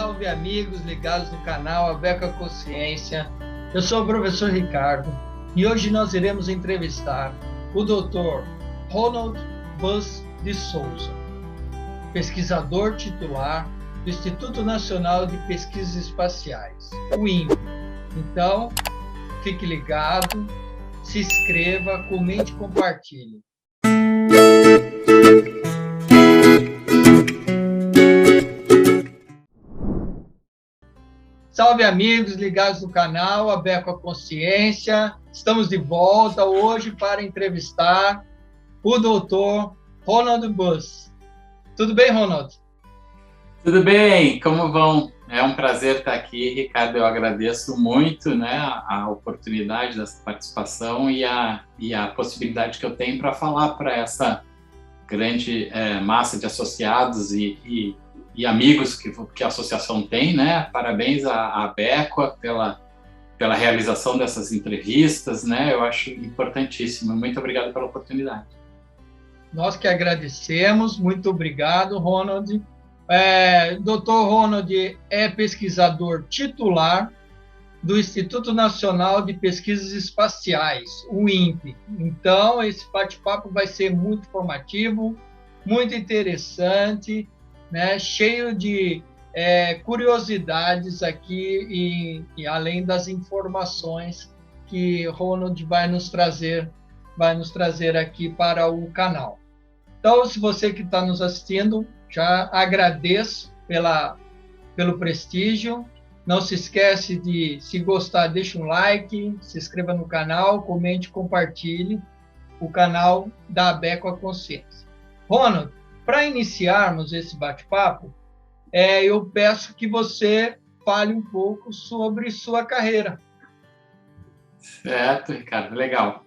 Salve, amigos ligados no canal Abeco Consciência. Eu sou o professor Ricardo e hoje nós iremos entrevistar o Dr. Ronald Buzz de Souza, pesquisador titular do Instituto Nacional de Pesquisas Espaciais, o INPE. Então, fique ligado, se inscreva, comente e compartilhe. Salve, amigos ligados no canal Abeco Consciência. Estamos de volta hoje para entrevistar o Dr. Ronald Buzz. Tudo bem, Ronald? Tudo bem, como vão? É um prazer estar aqui, Ricardo. Eu agradeço muito, né, a oportunidade dessa participação e a possibilidade que eu tenho para falar para essa grande massa de associados e amigos que a associação tem, né? Parabéns à Abeco pela realização dessas entrevistas, né? Eu acho importantíssimo. Muito obrigado pela oportunidade. Nós que agradecemos. Muito obrigado, Ronald. Dr. Ronald é pesquisador titular do Instituto Nacional de Pesquisas Espaciais, o INPE. Então, esse bate-papo vai ser muito informativo, muito interessante, né? Cheio de curiosidades aqui e além das informações que Ronald vai nos trazer aqui para o canal. Então, se você que está nos assistindo, já agradeço pelo prestígio. Não se esquece de, se gostar, deixa um like, se inscreva no canal, comente, compartilhe o canal da Abeco Consciência. Ronald, para iniciarmos esse bate-papo, eu peço que você fale um pouco sobre sua carreira. Certo, Ricardo, legal.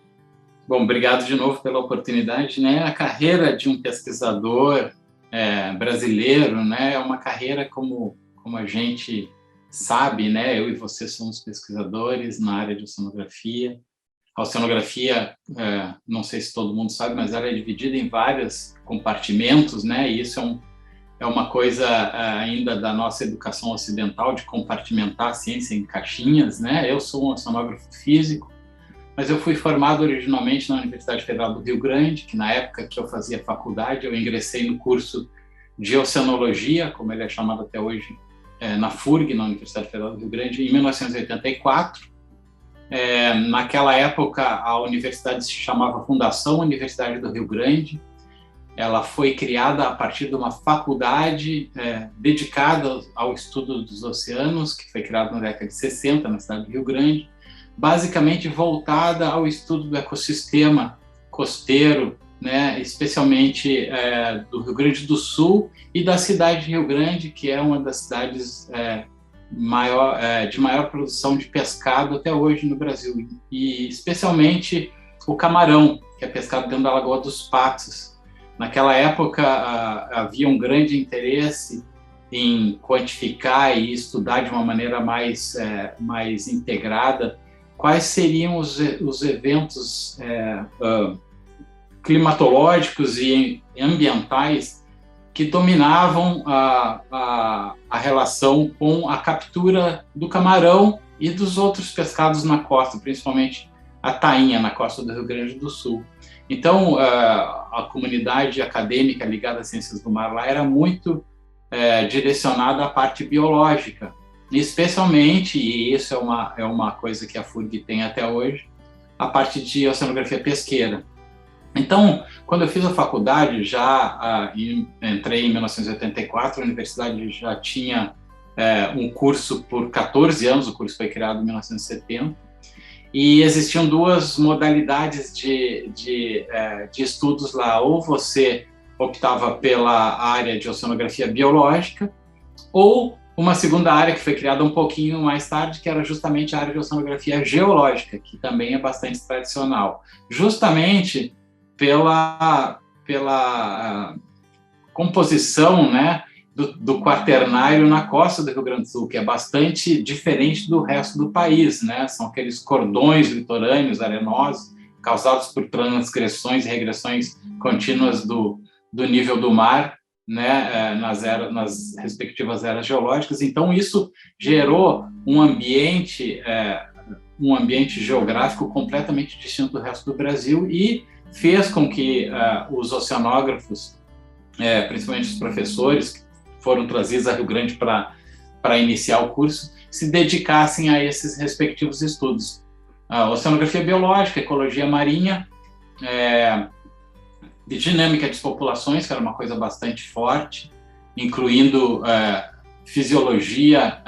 Bom, obrigado de novo pela oportunidade, né? A carreira de um pesquisador brasileiro, né, é uma carreira como a gente sabe, né? Eu e você somos pesquisadores na área de oceanografia. A oceanografia, não sei se todo mundo sabe, mas ela é dividida em vários compartimentos, né? E isso é uma coisa ainda da nossa educação ocidental, de compartimentar a ciência em caixinhas, né? Eu sou um oceanógrafo físico, mas eu fui formado originalmente na Universidade Federal do Rio Grande, que na época que eu fazia faculdade, eu ingressei no curso de Oceanologia, como ele é chamado até hoje, na FURG, na Universidade Federal do Rio Grande, em 1984. Naquela época, a universidade se chamava Fundação Universidade do Rio Grande. Ela foi criada a partir de uma faculdade dedicada ao estudo dos oceanos, que foi criada na década de 60, na cidade do Rio Grande, basicamente voltada ao estudo do ecossistema costeiro, né, especialmente do Rio Grande do Sul e da cidade de Rio Grande, que é uma das cidades de maior produção de pescado até hoje no Brasil, e especialmente o camarão, que é pescado dentro da Lagoa dos Patos. Naquela época havia um grande interesse em quantificar e estudar de uma maneira mais integrada quais seriam os eventos climatológicos e ambientais que dominavam a relação com a captura do camarão e dos outros pescados na costa, principalmente a tainha na costa do Rio Grande do Sul. Então, a comunidade acadêmica ligada às ciências do mar lá era muito direcionada à parte biológica, especialmente, e isso é uma coisa que a FURG tem até hoje, a parte de oceanografia pesqueira. Então, quando eu fiz a faculdade, entrei em 1984, a universidade já tinha um curso por 14 anos, o curso foi criado em 1970, e existiam duas modalidades de estudos lá. Ou você optava pela área de oceanografia biológica, ou uma segunda área que foi criada um pouquinho mais tarde, que era justamente a área de oceanografia geológica, que também é bastante tradicional, justamente pela composição, né, do quaternário na costa do Rio Grande do Sul, que é bastante diferente do resto do país, né? São aqueles cordões litorâneos arenosos causados por transgressões e regressões contínuas do nível do mar, né, nas respectivas eras geológicas. Então, isso gerou um ambiente geográfico completamente distinto do resto do Brasil e fez com que os oceanógrafos, principalmente os professores que foram trazidos a Rio Grande para iniciar o curso, se dedicassem a esses respectivos estudos. A oceanografia biológica, ecologia marinha, de dinâmica de populações, que era uma coisa bastante forte, incluindo fisiologia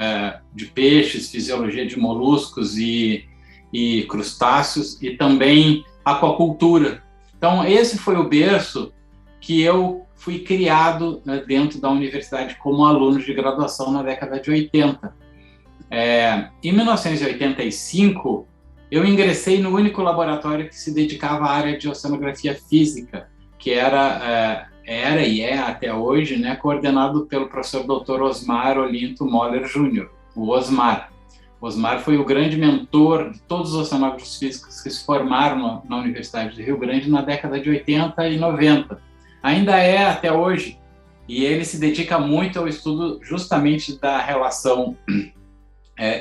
de peixes, fisiologia de moluscos e crustáceos, e também aquacultura. Então, esse foi o berço que eu fui criado dentro da universidade como aluno de graduação na década de 80. Em 1985, eu ingressei no único laboratório que se dedicava à área de oceanografia física, que era e é até hoje, né, coordenado pelo professor Dr. Osmar Olinto Moller Jr., o Osmar. O Osmar foi o grande mentor de todos os oceanógrafos físicos que se formaram na Universidade de Rio Grande na década de 80 e 90. Ainda é até hoje, e ele se dedica muito ao estudo justamente da relação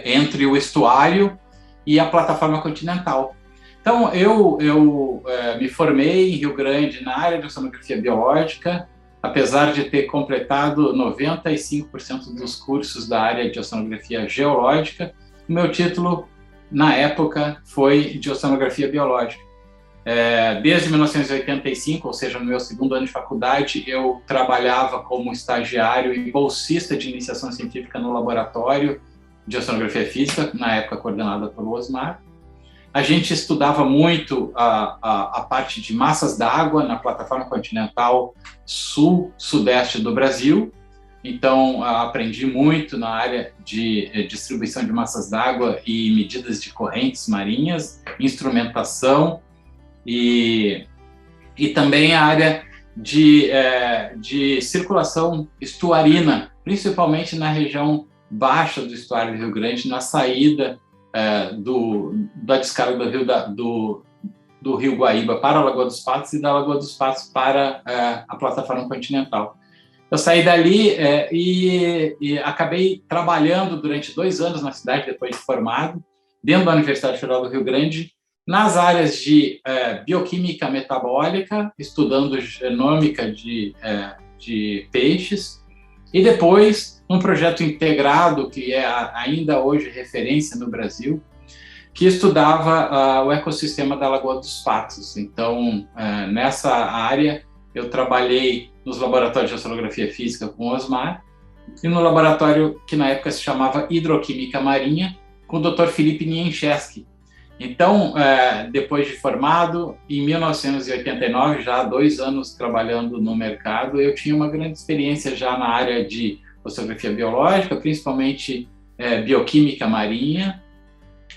entre o estuário e a plataforma continental. Então, eu me formei em Rio Grande na área de oceanografia biológica, apesar de ter completado 95% dos cursos da área de oceanografia geológica. O meu título, na época, foi de oceanografia biológica. Desde 1985, ou seja, no meu segundo ano de faculdade, eu trabalhava como estagiário e bolsista de iniciação científica no laboratório de oceanografia física, na época coordenada pelo Osmar. A gente estudava muito a parte de massas d'água na plataforma continental sul-sudeste do Brasil. Então, aprendi muito na área de distribuição de massas d'água e medidas de correntes marinhas, instrumentação e também a área de circulação estuarina, principalmente na região baixa do estuário do Rio Grande, na saída da descarga do Rio Guaíba para a Lagoa dos Patos e da Lagoa dos Patos para a plataforma continental. Eu saí dali e acabei trabalhando durante 2 anos na cidade, depois de formado, dentro da Universidade Federal do Rio Grande, nas áreas de bioquímica metabólica, estudando genômica de peixes, e depois um projeto integrado, que é ainda hoje referência no Brasil, que estudava o ecossistema da Lagoa dos Patos. Então, nessa área, eu trabalhei nos laboratórios de oceanografia física com o Osmar e no laboratório que na época se chamava Hidroquímica Marinha, com o Dr. Felipe Niencheski. Então, depois de formado, em 1989, já há 2 anos trabalhando no mercado, eu tinha uma grande experiência já na área de oceanografia biológica, principalmente bioquímica marinha,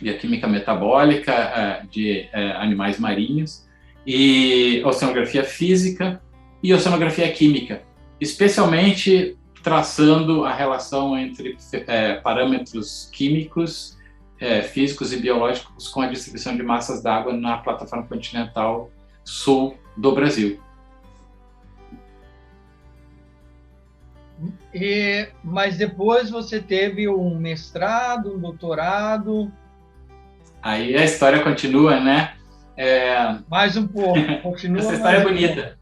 bioquímica metabólica de animais marinhos, e oceanografia física e oceanografia química, especialmente traçando a relação entre parâmetros químicos, físicos e biológicos com a distribuição de massas d'água na plataforma continental sul do Brasil. Mas depois você teve um mestrado, um doutorado. Aí a história continua, né? Mais um pouco, continua. Essa história é bonita.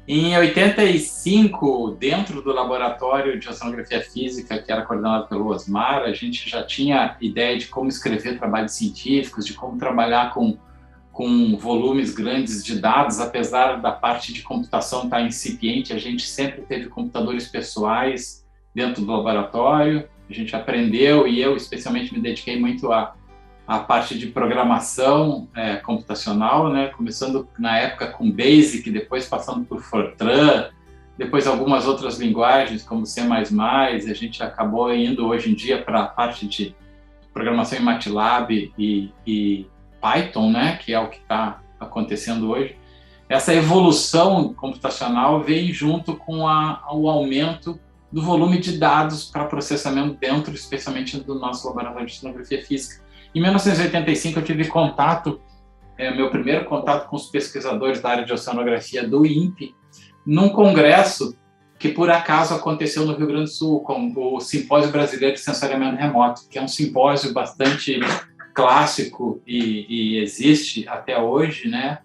Em 85, dentro do laboratório de oceanografia física, que era coordenado pelo Osmar, a gente já tinha ideia de como escrever trabalhos científicos, de como trabalhar com volumes grandes de dados, apesar da parte de computação estar incipiente, a gente sempre teve computadores pessoais dentro do laboratório, a gente aprendeu e eu especialmente me dediquei muito à parte de programação computacional, né? Começando na época com BASIC, depois passando por Fortran, depois algumas outras linguagens como C++, a gente acabou indo hoje em dia para a parte de programação em MATLAB e Python, né? Que é o que está acontecendo hoje. Essa evolução computacional veio junto com o aumento do volume de dados para processamento dentro, especialmente do nosso laboratório de oceanografia física. Em 1985, eu tive meu primeiro contato com os pesquisadores da área de oceanografia do INPE, num congresso que por acaso aconteceu no Rio Grande do Sul, com o Simpósio Brasileiro de Sensoriamento Remoto, que é um simpósio bastante clássico e existe até hoje, né?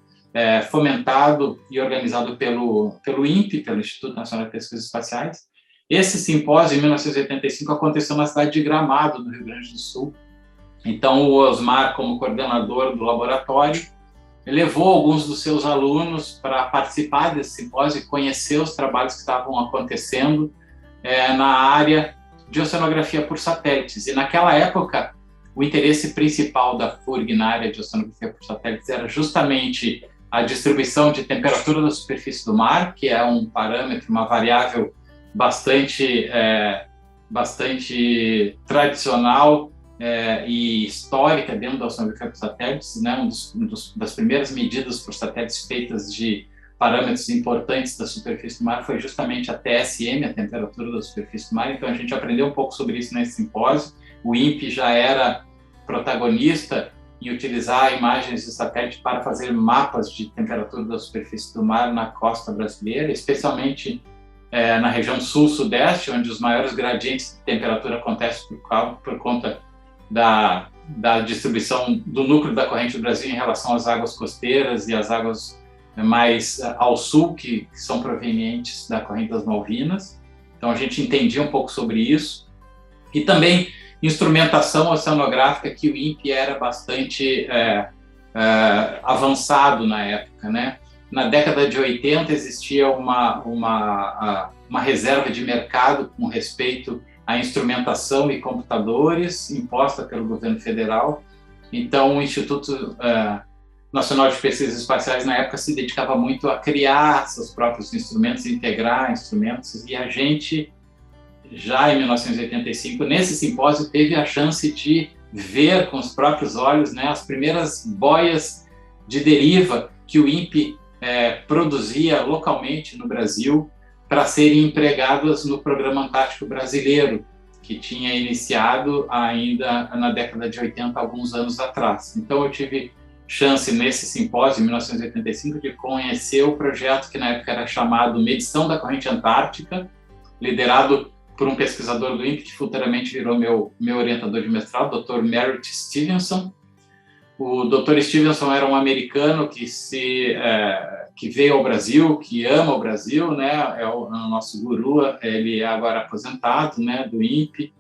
Fomentado e organizado pelo INPE, pelo Instituto Nacional de Pesquisas Espaciais. Esse simpósio, em 1985, aconteceu na cidade de Gramado, no Rio Grande do Sul. Então, o Osmar, como coordenador do laboratório, levou alguns dos seus alunos para participar desse simpósio e conhecer os trabalhos que estavam acontecendo na área de oceanografia por satélites. E naquela época, o interesse principal da FURG na área de oceanografia por satélites era justamente a distribuição de temperatura da superfície do mar, que é um parâmetro, uma variável bastante tradicional e histórica dentro da oceanografia por satélites, né? Das primeiras medidas por satélites feitas de parâmetros importantes da superfície do mar foi justamente a TSM, a temperatura da superfície do mar. Então a gente aprendeu um pouco sobre isso nesse simpósio. O INPE já era protagonista em utilizar imagens de satélite para fazer mapas de temperatura da superfície do mar na costa brasileira, especialmente na região sul-sudeste, onde os maiores gradientes de temperatura acontecem por conta da distribuição do núcleo da corrente do Brasil em relação às águas costeiras e às águas mais ao sul, que são provenientes da corrente das Malvinas. Então, a gente entendia um pouco sobre isso. E também instrumentação oceanográfica, que o INPE era bastante avançado na época, né? Na década de 80 existia uma reserva de mercado com respeito à instrumentação e computadores imposta pelo governo federal. Então, o Instituto Nacional de Pesquisas Espaciais, na época, se dedicava muito a criar seus próprios instrumentos, integrar instrumentos, e a gente, já em 1985, nesse simpósio, teve a chance de ver com os próprios olhos, né, as primeiras boias de deriva que o INPE produzia localmente no Brasil para serem empregadas no Programa Antártico Brasileiro, que tinha iniciado ainda na década de 80, alguns anos atrás. Então, eu tive chance, nesse simpósio, em 1985, de conhecer o projeto que na época era chamado Medição da Corrente Antártica, liderado por um pesquisador do INPE, que futuramente virou meu orientador de mestrado, o Dr. Merritt Stevenson. O Dr. Stevenson era um americano que veio ao Brasil, que ama o Brasil, né? É o nosso guru, ele é agora aposentado, né, do INPE,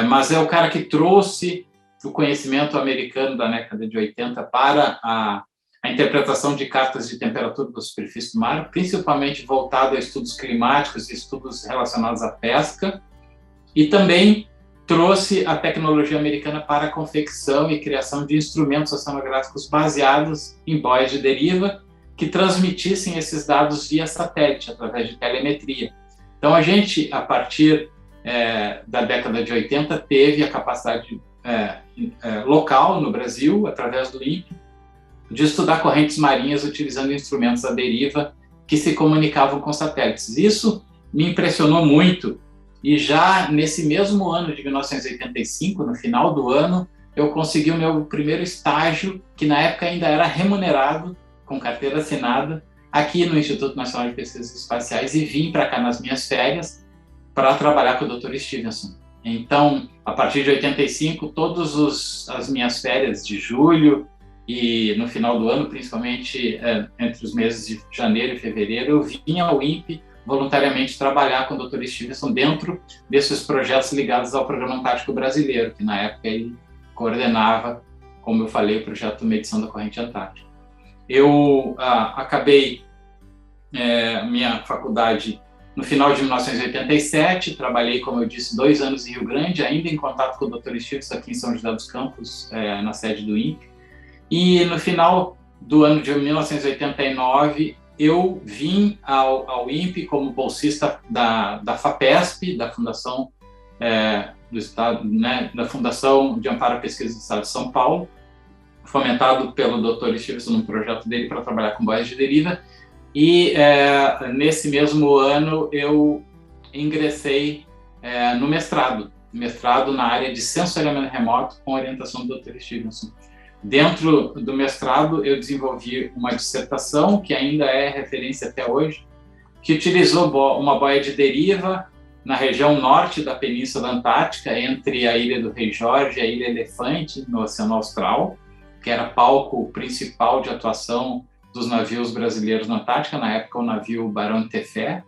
mas é o cara que trouxe o conhecimento americano da década de 80 para a interpretação de cartas de temperatura da superfície do mar, principalmente voltado a estudos climáticos e estudos relacionados à pesca, e também trouxe a tecnologia americana para a confecção e criação de instrumentos oceanográficos baseados em boias de deriva que transmitissem esses dados via satélite, através de telemetria. Então, a gente, a partir da década de 80, teve a capacidade local no Brasil, através do INPE, de estudar correntes marinhas utilizando instrumentos à deriva que se comunicavam com satélites. Isso me impressionou muito, e já nesse mesmo ano de 1985, no final do ano, eu consegui o meu primeiro estágio, que na época ainda era remunerado, com carteira assinada, aqui no Instituto Nacional de Pesquisas Espaciais, e vim para cá nas minhas férias para trabalhar com o Dr. Stevenson. Então, a partir de 85, todas as minhas férias de julho e no final do ano, principalmente entre os meses de janeiro e fevereiro, eu vinha ao INPE voluntariamente trabalhar com o Dr. Stevenson dentro desses projetos ligados ao Programa Antártico Brasileiro, que na época ele coordenava, como eu falei, o projeto Medição da Corrente Antártica. Eu acabei minha faculdade no final de 1987, trabalhei, como eu disse, 2 anos em Rio Grande, ainda em contato com o Dr. Stevenson aqui em São José dos Campos, na sede do INPE. E no final do ano de 1989, eu vim ao INPE como bolsista da FAPESP, da Fundação do Estado, né, da Fundação de Amparo à Pesquisa do Estado de São Paulo, fomentado pelo Dr. Stevenson num projeto dele para trabalhar com boias de deriva. E nesse mesmo ano eu ingressei no mestrado na área de sensoriamento remoto com orientação do Dr. Stevenson. Dentro do mestrado eu desenvolvi uma dissertação que ainda é referência até hoje, que utilizou uma boia de deriva na região norte da Península Antártica, entre a Ilha do Rei Jorge e a Ilha Elefante, no Oceano Austral, que era palco principal de atuação dos navios brasileiros na Antártica, na época o navio Barão de Tefé.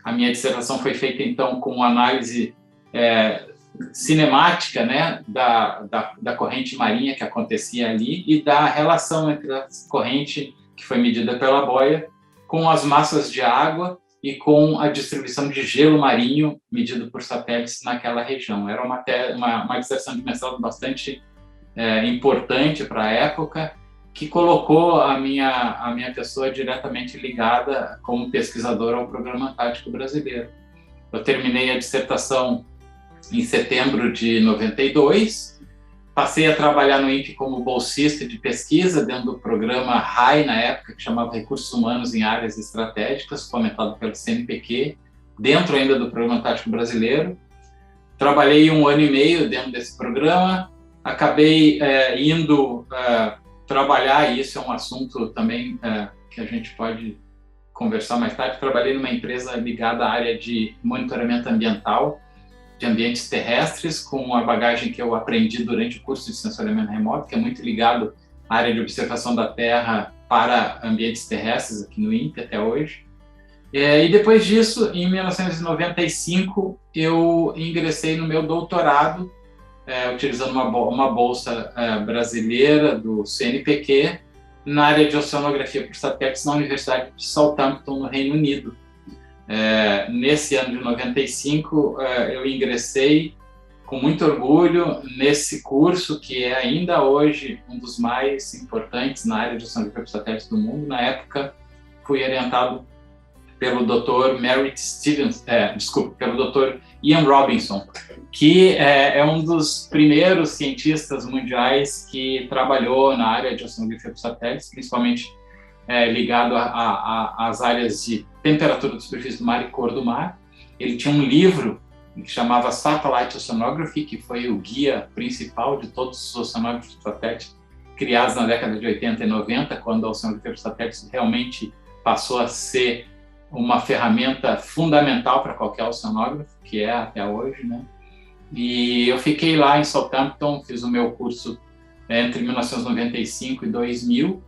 A minha dissertação foi feita, então, com análise cinemática, né, da corrente marinha que acontecia ali e da relação entre a corrente que foi medida pela boia com as massas de água e com a distribuição de gelo marinho medido por satélites naquela região. Era uma dissertação de mestrado bastante importante para a época, que colocou a minha pessoa diretamente ligada como pesquisador ao Programa Antártico Brasileiro. Eu terminei a dissertação em setembro de 92, passei a trabalhar no INPE como bolsista de pesquisa dentro do programa RAI, na época, que chamava Recursos Humanos em Áreas Estratégicas, fomentado pelo CNPq, dentro ainda do Programa Antártico Brasileiro. Trabalhei 1 ano e meio dentro desse programa, acabei indo trabalhar, e isso é um assunto também que a gente pode conversar mais tarde. Trabalhei numa empresa ligada à área de monitoramento ambiental, de ambientes terrestres, com a bagagem que eu aprendi durante o curso de sensoriamento remoto, que é muito ligado à área de observação da Terra para ambientes terrestres aqui no INPE até hoje. E depois disso, em 1995, eu ingressei no meu doutorado, utilizando uma bolsa brasileira do CNPq, na área de oceanografia por satélites na Universidade de Southampton, no Reino Unido. Nesse ano de 95, eu ingressei com muito orgulho nesse curso, que é ainda hoje um dos mais importantes na área de oceanografia por satélites do mundo. Na época, fui orientado pelo Dr. pelo Dr. Ian Robinson, que é um dos primeiros cientistas mundiais que trabalhou na área de oceanografia por satélites, principalmente ligado às áreas de temperatura da superfície do mar e cor do mar. Ele tinha um livro que chamava Satellite Oceanography, que foi o guia principal de todos os oceanógrafos por satélites criados na década de 80 e 90, quando a oceanografia por satélites realmente passou a ser uma ferramenta fundamental para qualquer oceanógrafo, que é até hoje, né? E eu fiquei lá em Southampton, fiz o meu curso entre 1995 e 2000.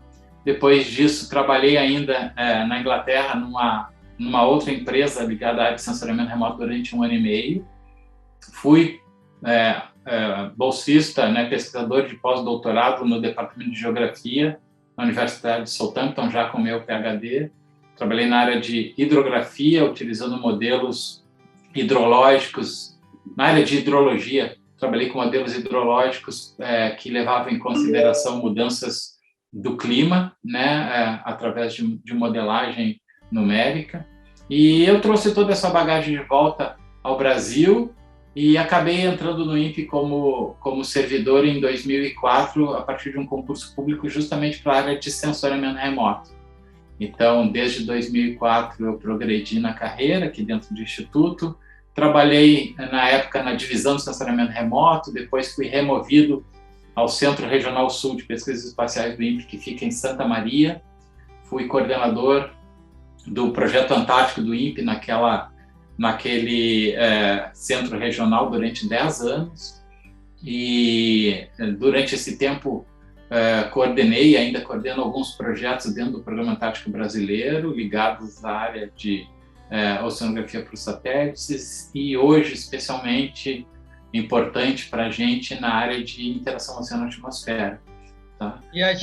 Depois disso, trabalhei ainda na Inglaterra, numa outra empresa ligada à área de sensoriamento remoto durante 1 ano e meio. Fui bolsista, né, pesquisador de pós-doutorado no Departamento de Geografia na Universidade de Southampton, já com meu PhD. Trabalhei na área de hidrografia, utilizando modelos hidrológicos. Na área de hidrologia, trabalhei com modelos hidrológicos que levavam em consideração mudanças do clima, né, através de modelagem numérica. E eu trouxe toda essa bagagem de volta ao Brasil e acabei entrando no INPE como servidor em 2004, a partir de um concurso público justamente para a área de sensoriamento remoto. Então, desde 2004, eu progredi na carreira aqui dentro do Instituto. Trabalhei, na época, na divisão de sensoriamento remoto, depois fui removido ao Centro Regional Sul de Pesquisas Espaciais do INPE, que fica em Santa Maria. Fui coordenador do projeto Antártico do INPE naquele centro regional durante 10 anos. E, durante esse tempo, coordenei e ainda coordeno alguns projetos dentro do Programa Antártico Brasileiro, ligados à área de oceanografia por satélites, e hoje, especialmente, importante para a gente na área de interação oceano-atmosfera. Tá? E a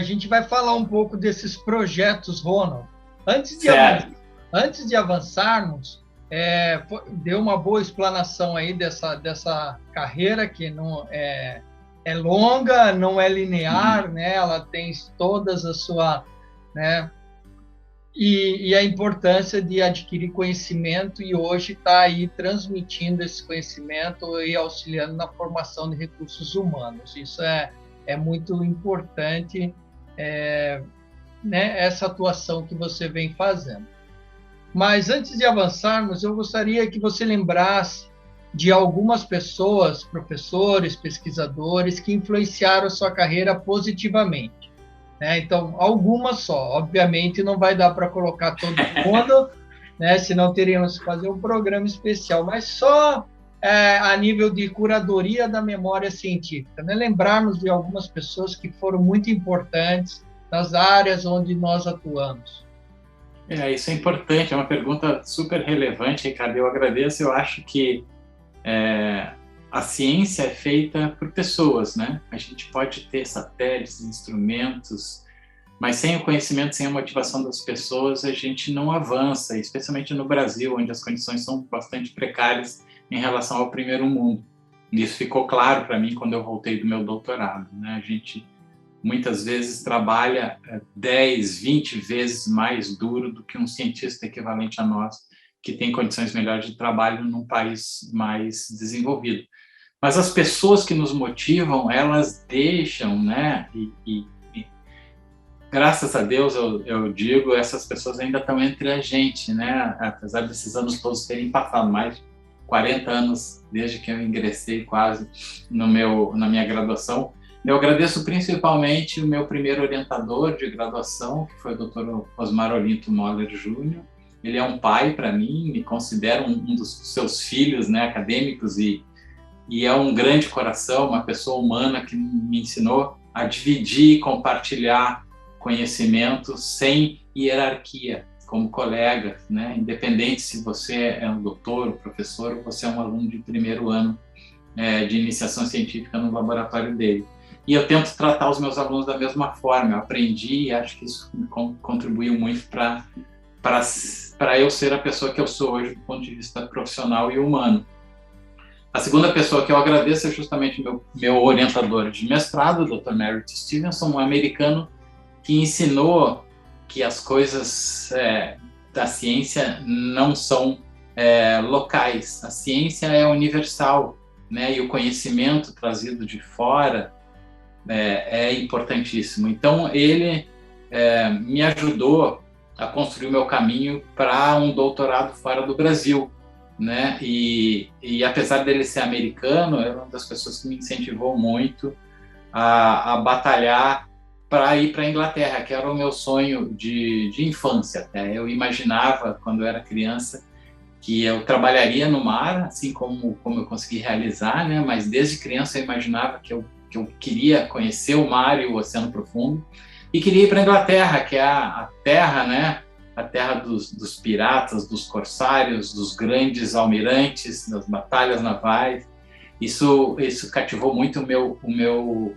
gente vai falar um pouco desses projetos, Ronald. Antes de avançarmos, deu uma boa explanação aí dessa carreira que não é longa, não é linear, né? Ela tem todas a sua, né? E a importância de adquirir conhecimento, e hoje está aí transmitindo esse conhecimento e auxiliando na formação de recursos humanos. Isso é muito importante, né? Essa atuação que você vem fazendo. Mas antes de avançarmos, eu gostaria que você lembrasse de algumas pessoas, professores, pesquisadores, que influenciaram a sua carreira positivamente. né? Então, algumas só. Obviamente, não vai dar para colocar todo mundo, né? Senão teríamos que fazer um programa especial, mas só a nível de curadoria da memória científica, né? Lembrarmos de algumas pessoas que foram muito importantes nas áreas onde nós atuamos. Isso é importante, é uma pergunta super relevante, Ricardo. Eu agradeço. Eu acho que a ciência é feita por pessoas, né? A gente pode ter satélites, instrumentos, mas sem o conhecimento, sem a motivação das pessoas, a gente não avança, especialmente no Brasil, onde as condições são bastante precárias em relação ao primeiro mundo. Isso ficou claro para mim quando eu voltei do meu doutorado, né? A gente muitas vezes trabalha 10, 20 vezes mais duro do que um cientista equivalente a nós, que tem condições melhores de trabalho num país mais desenvolvido. Mas as pessoas que nos motivam, elas deixam, né? E graças a Deus, eu digo, essas pessoas ainda estão entre a gente, né? Apesar desses anos todos terem passado, mais de 40 anos desde que eu ingressei quase na minha graduação. Eu agradeço principalmente o meu primeiro orientador de graduação, que foi o Dr. Osmar Olinto Moller Júnior. Ele é um pai para mim, me considero um dos seus filhos, né, acadêmicos, e é um grande coração, uma pessoa humana que me ensinou a dividir e compartilhar conhecimento sem hierarquia, como colega, né? Independente se você é um doutor, um professor, ou você é um aluno de primeiro ano de iniciação científica no laboratório dele. E eu tento tratar os meus alunos da mesma forma. Eu aprendi e acho que isso me contribuiu muito para eu ser a pessoa que eu sou hoje do ponto de vista profissional e humano. A segunda pessoa que eu agradeço é justamente meu orientador de mestrado, o Dr. Merritt Stevenson, um americano que ensinou que as coisas da ciência não são locais. A ciência é universal, né? E o conhecimento trazido de fora é importantíssimo. Então, ele me ajudou a construir o meu caminho para um doutorado fora do Brasil, né? E apesar dele ser americano, é uma das pessoas que me incentivou muito a batalhar para ir para a Inglaterra, que era o meu sonho de infância até. Eu imaginava, quando eu era criança, que eu trabalharia no mar, assim como eu consegui realizar, né? Mas desde criança eu imaginava que eu queria conhecer o mar e o oceano profundo, e queria ir para a Inglaterra, que é a terra, né? A terra dos piratas, dos corsários, dos grandes almirantes, das batalhas navais. Isso cativou muito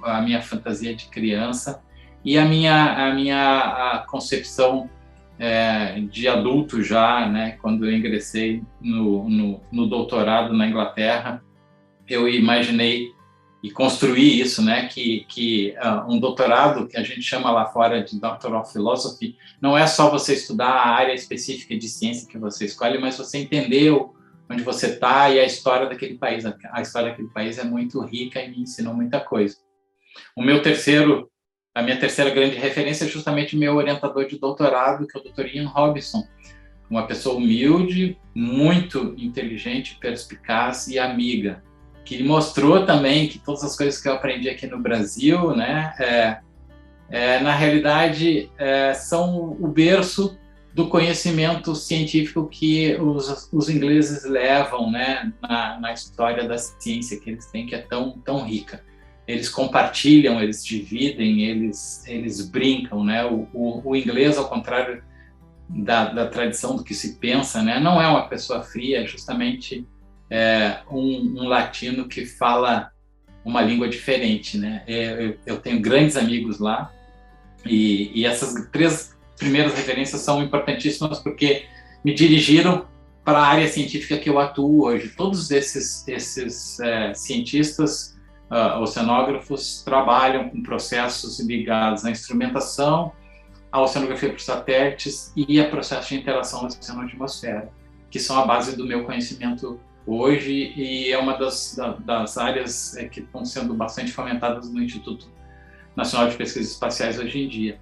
a minha fantasia de criança e a minha concepção de adulto já, né? Quando eu ingressei no doutorado na Inglaterra, eu imaginei e construí isso, né? Que um doutorado, que a gente chama lá fora de Doctor of Philosophy, não é só você estudar a área específica de ciência que você escolhe, mas você entendeu onde você está e a história daquele país. A história daquele país é muito rica e me ensinou muita coisa. A minha terceira grande referência é justamente o meu orientador de doutorado, que é o Dr. Ian Robinson, uma pessoa humilde, muito inteligente, perspicaz e amiga, que mostrou também que todas as coisas que eu aprendi aqui no Brasil, né, na realidade, são o berço do conhecimento científico que os ingleses levam, né, na história da ciência que eles têm, que é tão rica. Eles compartilham, eles dividem, eles brincam, né? O inglês, ao contrário da tradição do que se pensa, né, não é uma pessoa fria, é justamente um latino que fala uma língua diferente, né? Eu tenho grandes amigos lá e essas três primeiras referências são importantíssimas porque me dirigiram para a área científica que eu atuo hoje. Todos esses cientistas oceanógrafos trabalham com processos ligados à instrumentação, à oceanografia por satélites e a processos de interação na oceano-atmosfera, que são a base do meu conhecimento hoje e é uma das áreas que estão sendo bastante fomentadas no Instituto Nacional de Pesquisas Espaciais hoje em dia.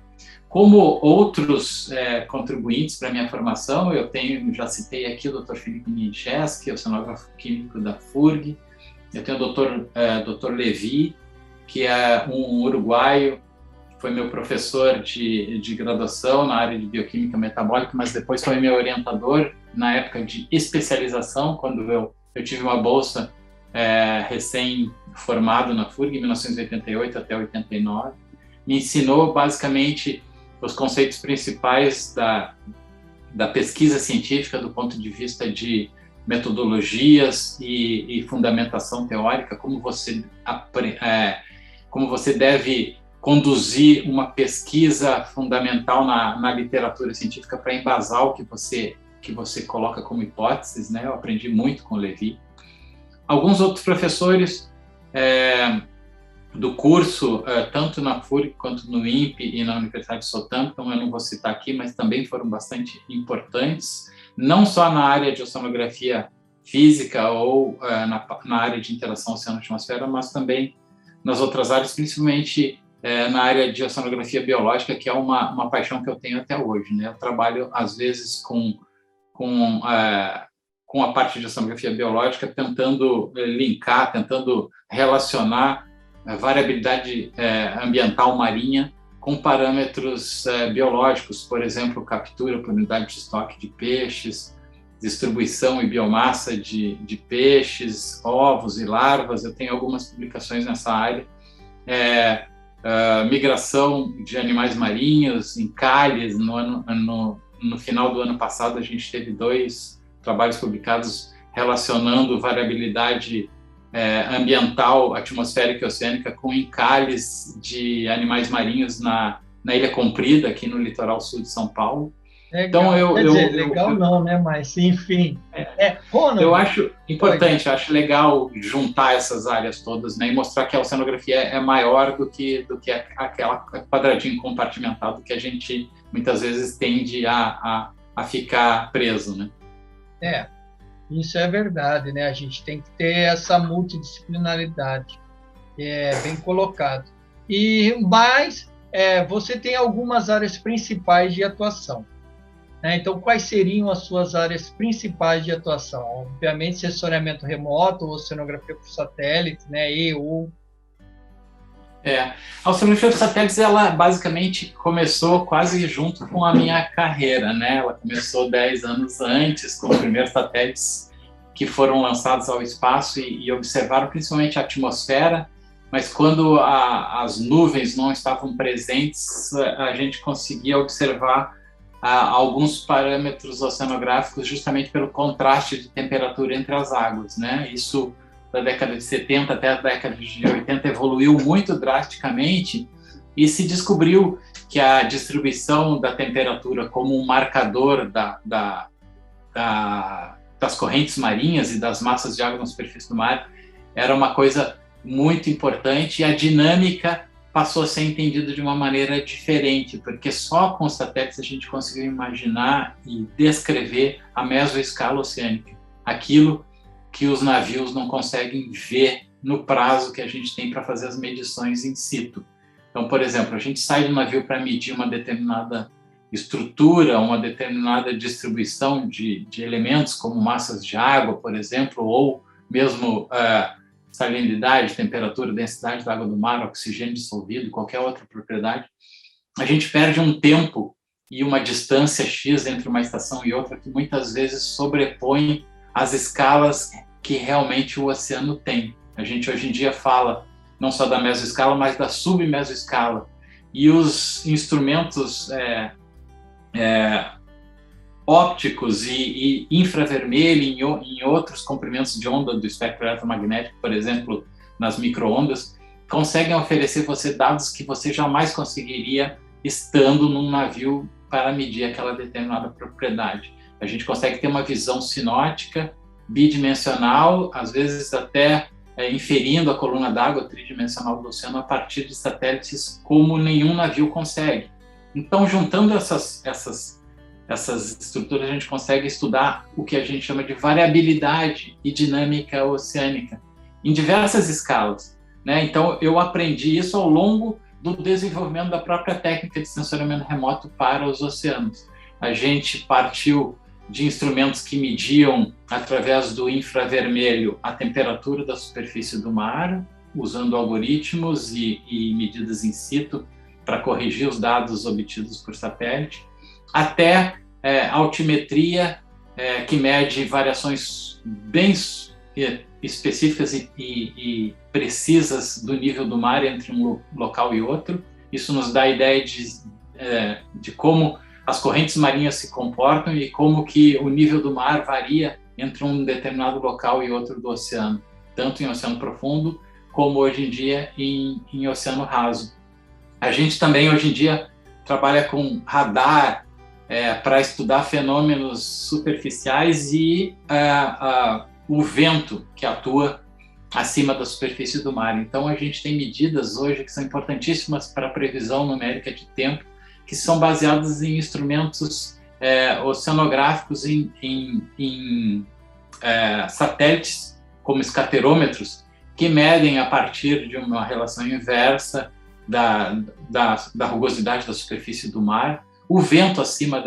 Como outros contribuintes para a minha formação, eu já citei aqui o Dr. Felipe Minches, que é oceanógrafo químico da FURG. Eu tenho o Dr. Levi, que é um uruguaio, foi meu professor de graduação na área de bioquímica metabólica, mas depois foi meu orientador na época de especialização, quando eu tive uma bolsa recém-formado na FURG, em 1988 até 89. Me ensinou basicamente os conceitos principais da pesquisa científica do ponto de vista de metodologias e fundamentação teórica, como você deve conduzir uma pesquisa fundamental na literatura científica para embasar o que você coloca como hipóteses, né? Eu aprendi muito com o Levi. Alguns outros professores do curso, tanto na FURG quanto no INPE e na Universidade de Southampton, eu não vou citar aqui, mas também foram bastante importantes, não só na área de oceanografia física ou na área de interação oceano-atmosfera, mas também nas outras áreas, principalmente na área de oceanografia biológica, que é uma paixão que eu tenho até hoje, né? Eu trabalho, às vezes, com a parte de oceanografia biológica, tentando linkar, tentando relacionar a variabilidade ambiental marinha com parâmetros biológicos, por exemplo, captura por unidade de estoque de peixes, distribuição e biomassa de peixes, ovos e larvas. Eu tenho algumas publicações nessa área. Migração de animais marinhos em calhes. No final do ano passado, a gente teve 2 trabalhos publicados relacionando variabilidade ambiental, atmosférica e oceânica com encalhes de animais marinhos na Ilha Comprida, aqui no litoral sul de São Paulo. Legal. Então, legal não, né? Mas, enfim. Ronald, eu acho importante, eu acho legal juntar essas áreas todas, né? E mostrar que a oceanografia é maior do que aquela quadradinho compartimentado que a gente, muitas vezes, tende a ficar preso, né? Isso é verdade, né? A gente tem que ter essa multidisciplinaridade, bem colocado. Mas você tem algumas áreas principais de atuação, né? Então, quais seriam as suas áreas principais de atuação? Obviamente, sensoriamento remoto, oceanografia por satélite, né? A oceanografia por satélites, ela basicamente começou quase junto com a minha carreira, né? Ela começou 10 anos antes, com os primeiros satélites que foram lançados ao espaço e observaram principalmente a atmosfera, mas quando as nuvens não estavam presentes, a gente conseguia observar alguns parâmetros oceanográficos justamente pelo contraste de temperatura entre as águas, né? Isso da década de 70 até a década de 80 evoluiu muito drasticamente e se descobriu que a distribuição da temperatura como um marcador das correntes marinhas e das massas de água na superfície do mar era uma coisa muito importante, e a dinâmica passou a ser entendida de uma maneira diferente, porque só com os satélites a gente conseguiu imaginar e descrever a mesoescala oceânica, aquilo que os navios não conseguem ver no prazo que a gente tem para fazer as medições in situ. Então, por exemplo, a gente sai do navio para medir uma determinada estrutura, uma determinada distribuição de elementos, como massas de água, por exemplo, ou mesmo salinidade, temperatura, densidade da água do mar, oxigênio dissolvido, qualquer outra propriedade. A gente perde um tempo e uma distância X entre uma estação e outra que muitas vezes sobrepõe as escalas que realmente o oceano tem. A gente hoje em dia fala não só da mesoescala, mas da submesoescala. E os instrumentos ópticos e infravermelho em outros comprimentos de onda do espectro eletromagnético, por exemplo, nas microondas, conseguem oferecer você dados que você jamais conseguiria estando num navio para medir aquela determinada propriedade. A gente consegue ter uma visão sinótica, bidimensional, às vezes até inferindo a coluna d'água tridimensional do oceano a partir de satélites como nenhum navio consegue. Então, juntando essas estruturas, a gente consegue estudar o que a gente chama de variabilidade e dinâmica oceânica em diversas escalas, né? Então, eu aprendi isso ao longo do desenvolvimento da própria técnica de sensoriamento remoto para os oceanos. A gente partiu de instrumentos que mediam, através do infravermelho, a temperatura da superfície do mar, usando algoritmos e medidas in situ para corrigir os dados obtidos por satélite, até altimetria, que mede variações bem específicas e precisas do nível do mar entre um local e outro. Isso nos dá a ideia de como as correntes marinhas se comportam e como que o nível do mar varia entre um determinado local e outro do oceano, tanto em oceano profundo como hoje em dia em oceano raso. A gente também hoje em dia trabalha com radar para estudar fenômenos superficiais e o vento que atua acima da superfície do mar. Então, a gente tem medidas hoje que são importantíssimas para a previsão numérica de tempo, que são baseadas em instrumentos oceanográficos, em satélites, como escaterômetros, que medem a partir de uma relação inversa da rugosidade da superfície do mar, o vento acima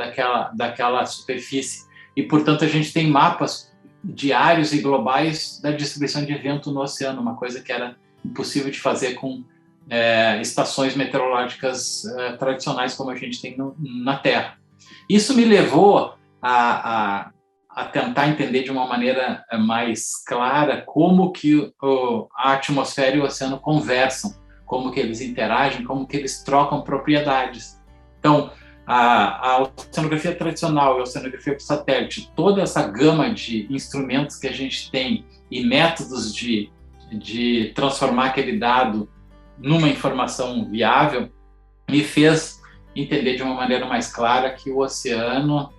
daquela superfície. E, portanto, a gente tem mapas diários e globais da distribuição de vento no oceano, uma coisa que era impossível de fazer com estações meteorológicas tradicionais como a gente tem na Terra. Isso me levou a tentar entender de uma maneira mais clara como que a atmosfera e o oceano conversam, como que eles interagem, como que eles trocam propriedades. Então, a oceanografia tradicional e a oceanografia por satélite, toda essa gama de instrumentos que a gente tem e métodos de transformar aquele dado numa informação viável, me fez entender de uma maneira mais clara que o oceano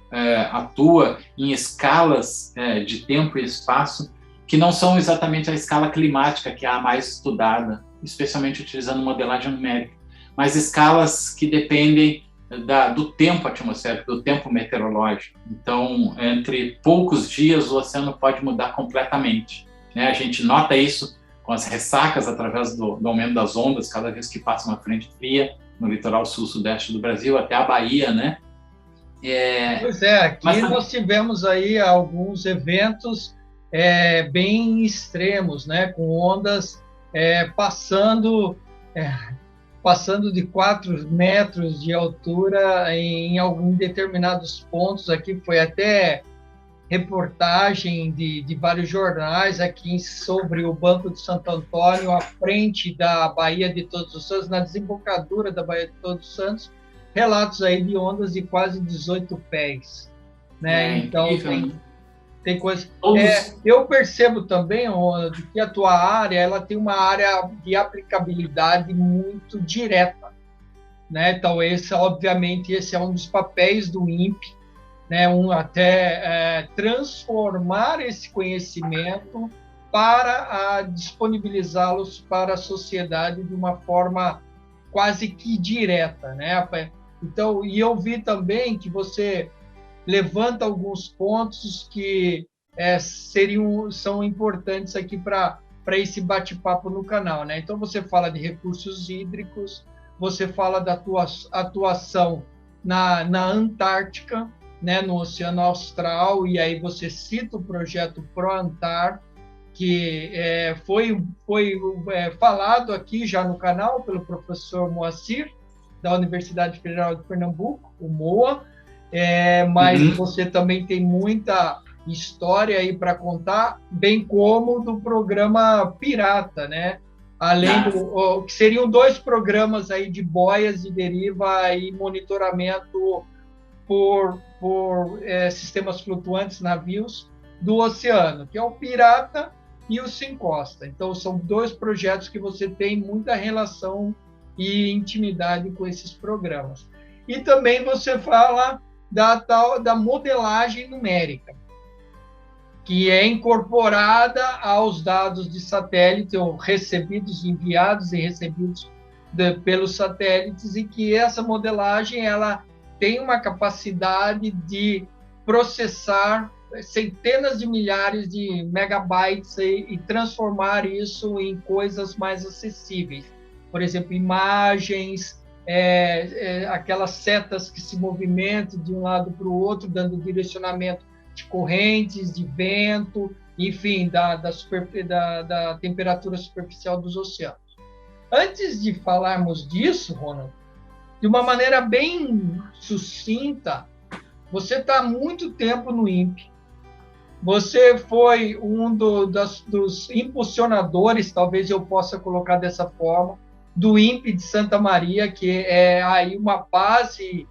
atua em escalas de tempo e espaço que não são exatamente a escala climática, que é a mais estudada, especialmente utilizando modelagem numérica, mas escalas que dependem do tempo atmosférico, do tempo meteorológico. Então, entre poucos dias, o oceano pode mudar completamente, né? A gente nota isso com as ressacas através do aumento das ondas, cada vez que passa uma frente fria no litoral sul-sudeste do Brasil, até a Bahia, né? Pois é, aqui nós tivemos aí alguns eventos bem extremos, né? Com ondas passando de 4 metros de altura em alguns determinados pontos. Aqui foi até reportagem de vários jornais aqui sobre o Banco de Santo Antônio, à frente da Baía de Todos os Santos, na desembocadura da Baía de Todos os Santos, relatos aí de ondas de quase 18 pés, né? Então, tem coisa. Eu percebo também, Ronald, que a tua área ela tem uma área de aplicabilidade muito direta, né? Então, obviamente, esse é um dos papéis do INPE, né? Até transformar esse conhecimento para disponibilizá-los para a sociedade de uma forma quase que direta, né? Então, e eu vi também que você levanta alguns pontos que são importantes aqui para esse bate-papo no canal, né? Então, você fala de recursos hídricos, você fala da atuação na Antártica, né, no Oceano Austral, e aí você cita o projeto ProAntar, que foi falado aqui já no canal pelo professor Moacir, da Universidade Federal de Pernambuco, o MOA, mas você também tem muita história aí para contar, bem como do programa Pirata, né? Além que seriam 2 programas aí de boias de deriva e monitoramento por sistemas flutuantes, navios do oceano, que é o Pirata e o Sincosta. Então, são 2 projetos que você tem muita relação e intimidade com esses programas. E também você fala da modelagem numérica, que é incorporada aos dados de satélite, ou enviados e recebidos pelos satélites, e que essa modelagem ela tem uma capacidade de processar centenas de milhares de megabytes e transformar isso em coisas mais acessíveis. Por exemplo, imagens, aquelas setas que se movimentam de um lado para o outro, dando direcionamento de correntes, de vento, enfim, da temperatura superficial dos oceanos. Antes de falarmos disso, Ronald, de uma maneira bem sucinta, você está há muito tempo no INPE. Você foi um dos impulsionadores, talvez eu possa colocar dessa forma, do INPE de Santa Maria, que é aí uma base,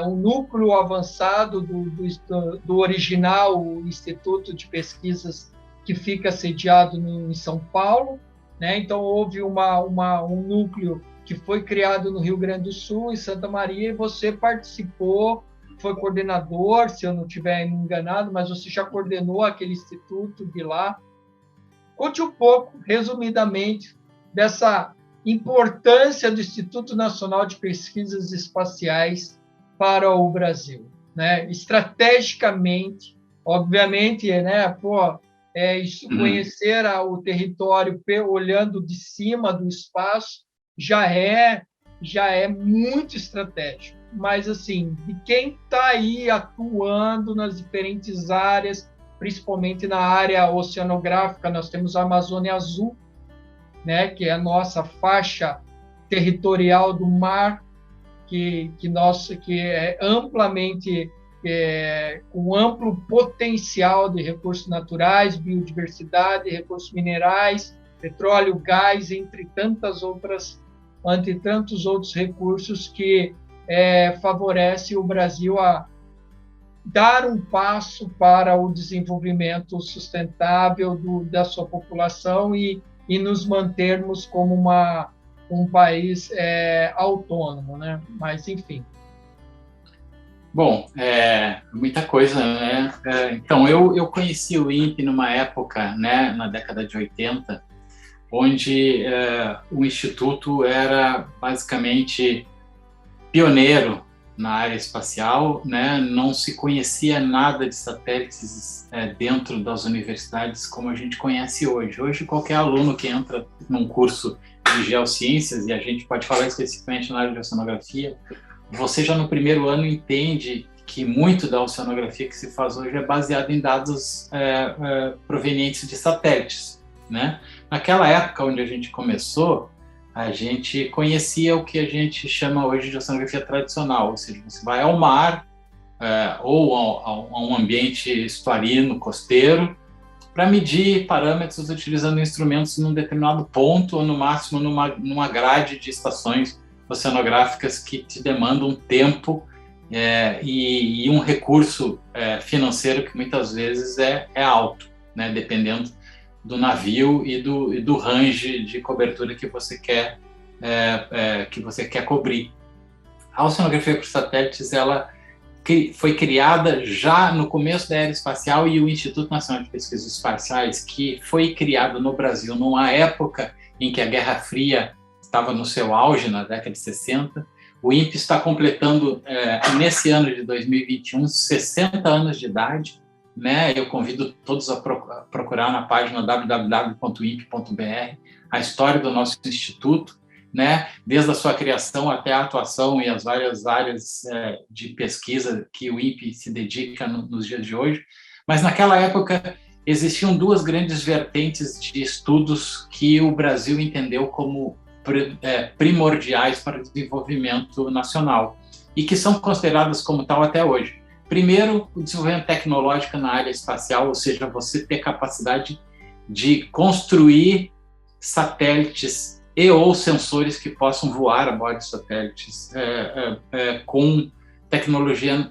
um núcleo avançado do original Instituto de Pesquisas que fica sediado em São Paulo, né? Então, houve um núcleo que foi criado no Rio Grande do Sul, em Santa Maria, e você participou, foi coordenador, se eu não estiver enganado, mas você já coordenou aquele instituto de lá. Conte um pouco, resumidamente, dessa importância do Instituto Nacional de Pesquisas Espaciais para o Brasil, né? Estrategicamente, obviamente, né? Conhecer o território olhando de cima do espaço já é muito estratégico. Mas, assim, de quem está aí atuando nas diferentes áreas, principalmente na área oceanográfica, nós temos a Amazônia Azul, né, que é a nossa faixa territorial do mar, que é amplamente, com amplo potencial de recursos naturais, biodiversidade, recursos minerais, petróleo, gás, entre tantos outros recursos que favorece o Brasil a dar um passo para o desenvolvimento sustentável da sua população e nos mantermos como um país autônomo, né? Mas, enfim. Bom, muita coisa, né? Então, eu conheci o INPE numa época, né, na década de 80, onde o Instituto era basicamente pioneiro na área espacial, né? Não se conhecia nada de satélites dentro das universidades como a gente conhece hoje. Hoje, qualquer aluno que entra num curso de geociências, e a gente pode falar especificamente na área de oceanografia, você já no primeiro ano entende que muito da oceanografia que se faz hoje é baseada em dados provenientes de satélites, né? Naquela época onde a gente começou, a gente conhecia o que a gente chama hoje de oceanografia tradicional, ou seja, você vai ao mar ou a um ambiente estuarino, costeiro, para medir parâmetros utilizando instrumentos num determinado ponto ou, no máximo, numa grade de estações oceanográficas que te demandam tempo e um recurso financeiro que muitas vezes é alto, né, dependendo do navio e do range de cobertura que você quer cobrir. A oceanografia por satélites ela foi criada já no começo da era espacial, e o Instituto Nacional de Pesquisas Espaciais, que foi criado no Brasil numa época em que a Guerra Fria estava no seu auge, na década de 60, o INPE está completando, nesse ano de 2021, 60 anos de idade, né? Eu convido todos a procurar na página www.inpe.br a história do nosso instituto, né? Desde a sua criação até a atuação e as várias áreas de pesquisa que o INPE se dedica nos dias de hoje. Mas naquela época existiam duas grandes vertentes de estudos que o Brasil entendeu como primordiais para o desenvolvimento nacional e que são consideradas como tal até hoje. Primeiro, o desenvolvimento tecnológico na área espacial, ou seja, você ter capacidade de construir satélites e ou sensores que possam voar a bordo de satélites com tecnologia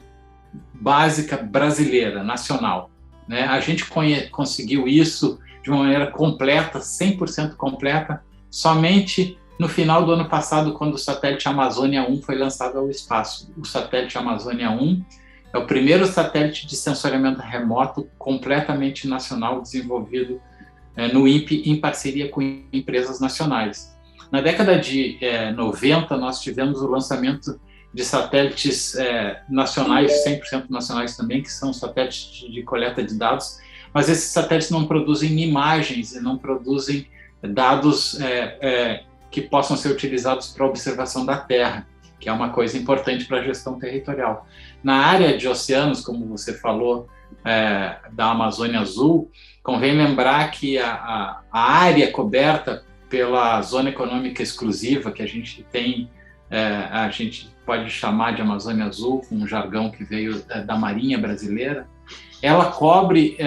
básica brasileira, nacional, né? A gente conseguiu isso de uma maneira completa, 100% completa, somente no final do ano passado, quando o satélite Amazônia 1 foi lançado ao espaço. O satélite Amazônia 1 é o primeiro satélite de sensoriamento remoto completamente nacional desenvolvido no INPE em parceria com empresas nacionais. Na década de 90, nós tivemos o lançamento de satélites nacionais, 100% nacionais também, que são satélites de coleta de dados, mas esses satélites não produzem imagens e não produzem dados que possam ser utilizados para a observação da Terra, que é uma coisa importante para a gestão territorial. Na área de oceanos, como você falou, da Amazônia Azul, convém lembrar que a área coberta pela Zona Econômica Exclusiva, que a gente tem a gente pode chamar de Amazônia Azul, um jargão que veio da Marinha Brasileira, ela cobre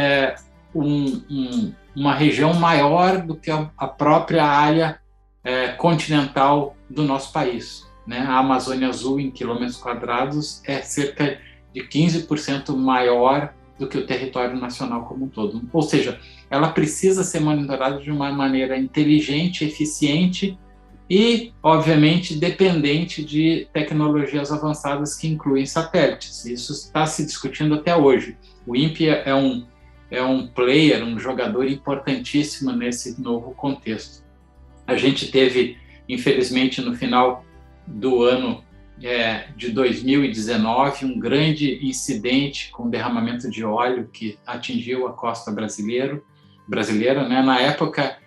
uma região maior do que a própria área continental do nosso país, né? A Amazônia Azul, em quilômetros quadrados, é cerca de 15% maior do que o território nacional como um todo. Ou seja, ela precisa ser monitorada de uma maneira inteligente, eficiente e, obviamente, dependente de tecnologias avançadas que incluem satélites. Isso está se discutindo até hoje. O INPE é um player, um jogador importantíssimo nesse novo contexto. A gente teve, infelizmente, no final do ano de 2019, um grande incidente com derramamento de óleo que atingiu a costa brasileira, né? Na época,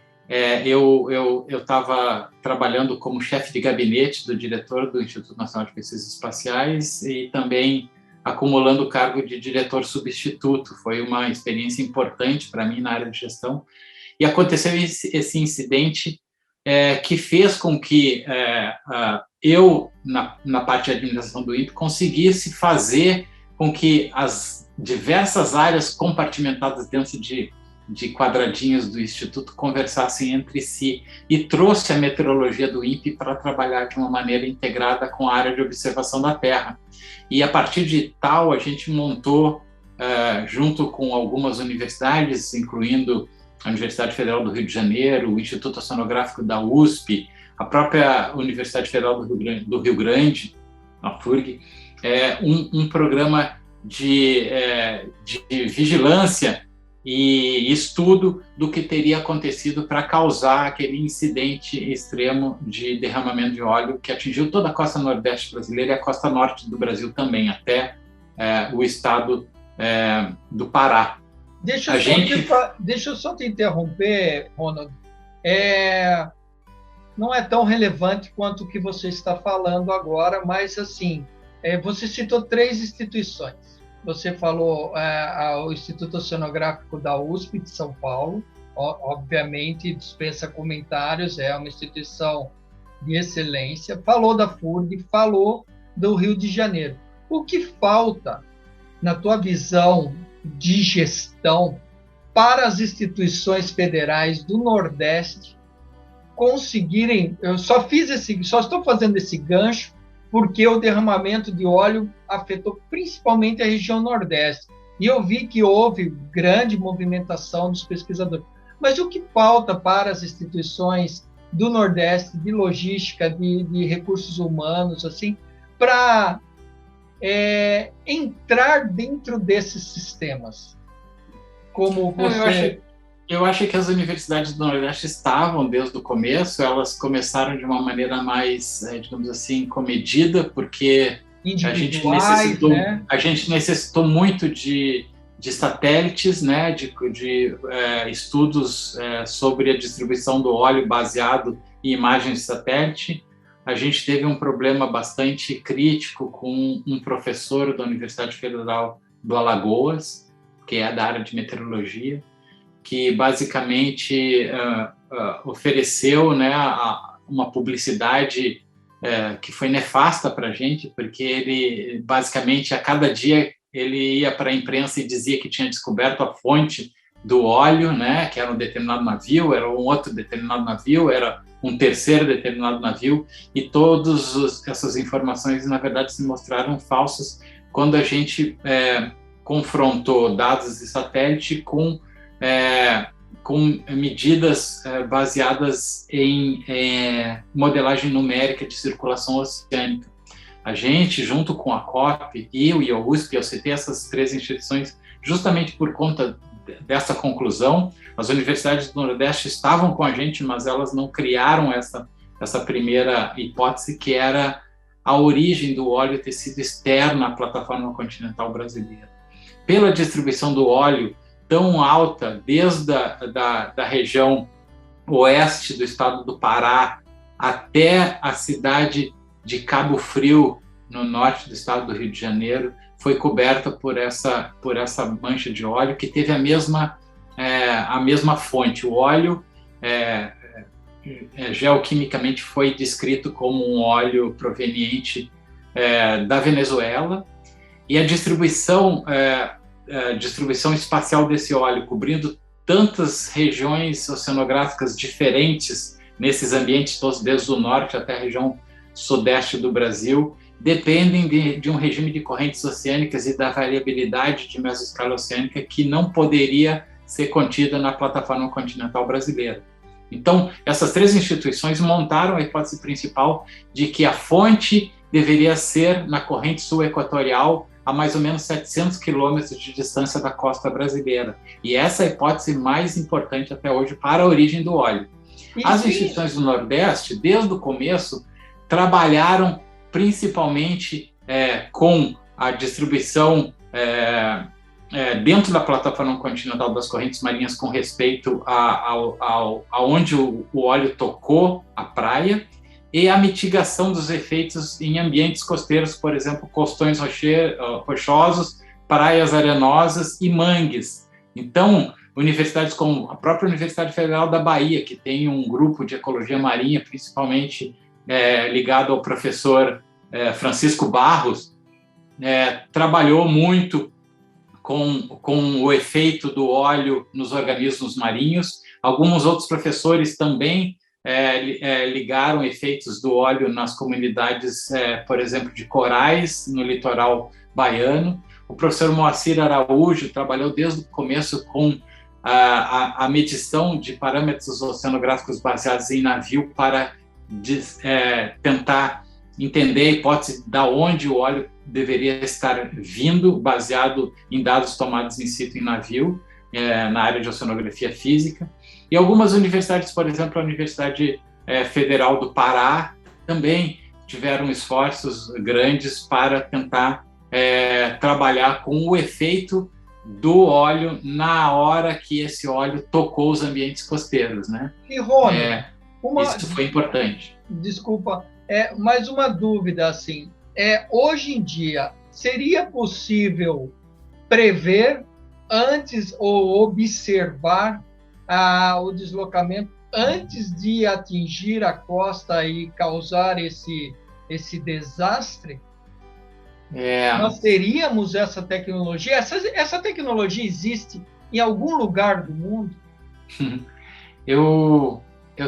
eu estava trabalhando como chefe de gabinete do diretor do Instituto Nacional de Pesquisas Espaciais e também acumulando o cargo de diretor substituto. Foi uma experiência importante para mim na área de gestão. E aconteceu esse incidente que fez com que eu, na parte de administração do INPE, conseguisse fazer com que as diversas áreas compartimentadas dentro de quadradinhos do Instituto conversassem entre si e trouxe a meteorologia do INPE para trabalhar de uma maneira integrada com a área de observação da Terra. E a partir de tal, a gente montou, junto com algumas universidades, incluindo a Universidade Federal do Rio de Janeiro, o Instituto Oceanográfico da USP, a própria Universidade Federal do Rio Grande, a FURG, um programa de vigilância e estudo do que teria acontecido para causar aquele incidente extremo de derramamento de óleo que atingiu toda a costa nordeste brasileira e a costa norte do Brasil também, até o estado do Pará. Deixa eu só te interromper, Ronald. Não é tão relevante quanto o que você está falando agora, mas assim, você citou 3 instituições. Você falou o Instituto Oceanográfico da USP de São Paulo, obviamente dispensa comentários, é uma instituição de excelência. Falou da FURG, falou do Rio de Janeiro. O que falta, na tua visão de gestão, para as instituições federais do Nordeste conseguirem... Eu só estou fazendo esse gancho porque o derramamento de óleo afetou principalmente a região Nordeste. E eu vi que houve grande movimentação dos pesquisadores. Mas o que falta para as instituições do Nordeste, de logística, de recursos humanos, assim, para entrar dentro desses sistemas? Como você... Eu acho que as universidades do Nordeste estavam desde o começo, elas começaram de uma maneira mais, digamos assim, comedida, porque a gente necessitou muito de satélites, né, de estudos sobre a distribuição do óleo baseado em imagens de satélite. A gente teve um problema bastante crítico com um professor da Universidade Federal do Alagoas, que é da área de meteorologia, que basicamente ofereceu, né, uma publicidade que foi nefasta para a gente, porque ele, basicamente, a cada dia ele ia para a imprensa e dizia que tinha descoberto a fonte do óleo, né, que era um determinado navio, era um outro determinado navio, era um terceiro determinado navio, e todas essas informações, na verdade, se mostraram falsas quando a gente confrontou dados de satélite com medidas baseadas em modelagem numérica de circulação oceânica. A gente, junto com a COP e a USP, eu citei essas 3 instituições justamente por conta dessa conclusão. As universidades do Nordeste estavam com a gente, mas elas não criaram essa primeira hipótese, que era a origem do óleo ter sido externa à plataforma continental brasileira. Pela distribuição do óleo tão alta, desde da região oeste do estado do Pará até a cidade de Cabo Frio, no norte do estado do Rio de Janeiro, foi coberta por essa mancha de óleo que teve a mesma fonte. O óleo geoquimicamente foi descrito como um óleo proveniente da Venezuela, e a distribuição espacial desse óleo, cobrindo tantas regiões oceanográficas diferentes nesses ambientes todos, desde o norte até a região sudeste do Brasil, dependem de um regime de correntes oceânicas e da variabilidade de mesoscala oceânica que não poderia ser contida na plataforma continental brasileira. Então, essas três instituições montaram a hipótese principal de que a fonte deveria ser na corrente sul equatorial, a mais ou menos 700 quilômetros de distância da costa brasileira. E essa é a hipótese mais importante até hoje para a origem do óleo. As instituições do Nordeste, desde o começo, trabalharam principalmente com a distribuição dentro da plataforma continental das correntes marinhas com respeito a onde o óleo tocou a praia, e a mitigação dos efeitos em ambientes costeiros, por exemplo, costões rochosos, praias arenosas e mangues. Então, universidades como a própria Universidade Federal da Bahia, que tem um grupo de ecologia marinha, principalmente ligado ao professor Francisco Barros, trabalhou muito com o efeito do óleo nos organismos marinhos. Alguns outros professores também ligaram efeitos do óleo nas comunidades, por exemplo, de corais no litoral baiano. O professor Moacir Araújo trabalhou desde o começo com a medição de parâmetros oceanográficos baseados em navio para tentar entender a hipótese de onde o óleo deveria estar vindo, baseado em dados tomados in situ em navio, na área de oceanografia física. E algumas universidades, por exemplo, a Universidade Federal do Pará, também tiveram esforços grandes para tentar trabalhar com o efeito do óleo na hora que esse óleo tocou os ambientes costeiros, né? E, Rony, isso foi importante. Desculpa, mais uma dúvida, assim, hoje em dia, seria possível prever antes ou observar o deslocamento antes de atingir a costa e causar esse desastre? Nós teríamos essa tecnologia? Essa tecnologia existe em algum lugar do mundo? Eu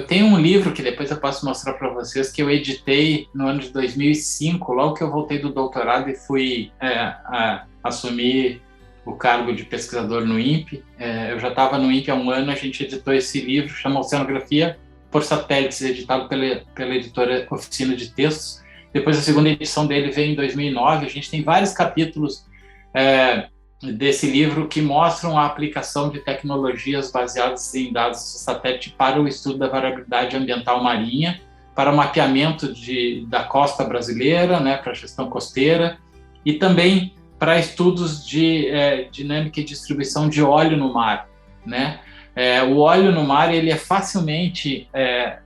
tenho um livro que depois eu posso mostrar para vocês, que eu editei no ano de 2005, logo que eu voltei do doutorado e fui assumir o cargo de pesquisador no INPE. Eu já estava no INPE há um ano, a gente editou esse livro, chama Oceanografia por Satélites, editado pela editora Oficina de Textos. Depois a segunda edição dele veio em 2009, a gente tem vários capítulos desse livro que mostram a aplicação de tecnologias baseadas em dados de satélite para o estudo da variabilidade ambiental marinha, para o mapeamento da costa brasileira, né, para a gestão costeira, e também para estudos de dinâmica e distribuição de óleo no mar, né? O óleo no mar ele é facilmente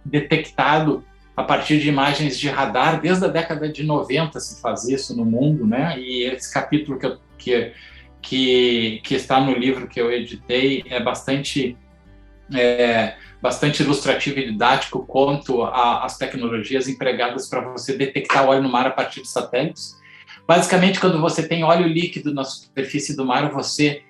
detectado a partir de imagens de radar. Desde a década de 90 se faz isso no mundo, né? E esse capítulo que está no livro que eu editei é bastante ilustrativo e didático quanto às tecnologias empregadas para você detectar óleo no mar a partir de satélites. Basicamente, quando você tem óleo líquido na superfície do mar, você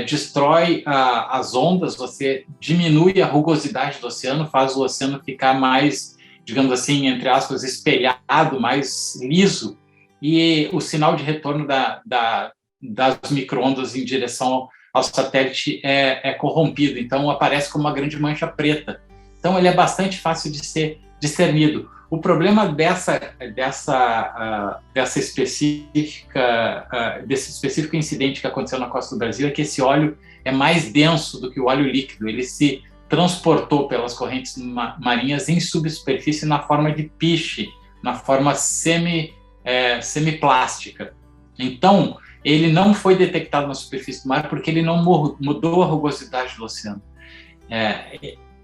destrói as ondas, você diminui a rugosidade do oceano, faz o oceano ficar mais, digamos assim, entre aspas, espelhado, mais liso, e o sinal de retorno das micro-ondas em direção ao satélite é corrompido, então aparece como uma grande mancha preta. Então ele é bastante fácil de ser discernido. O problema desse específico incidente que aconteceu na costa do Brasil é que esse óleo é mais denso do que o óleo líquido. Ele se transportou pelas correntes marinhas em subsuperfície na forma de piche, na forma semiplástica. Então, ele não foi detectado na superfície do mar porque ele não mudou a rugosidade do oceano.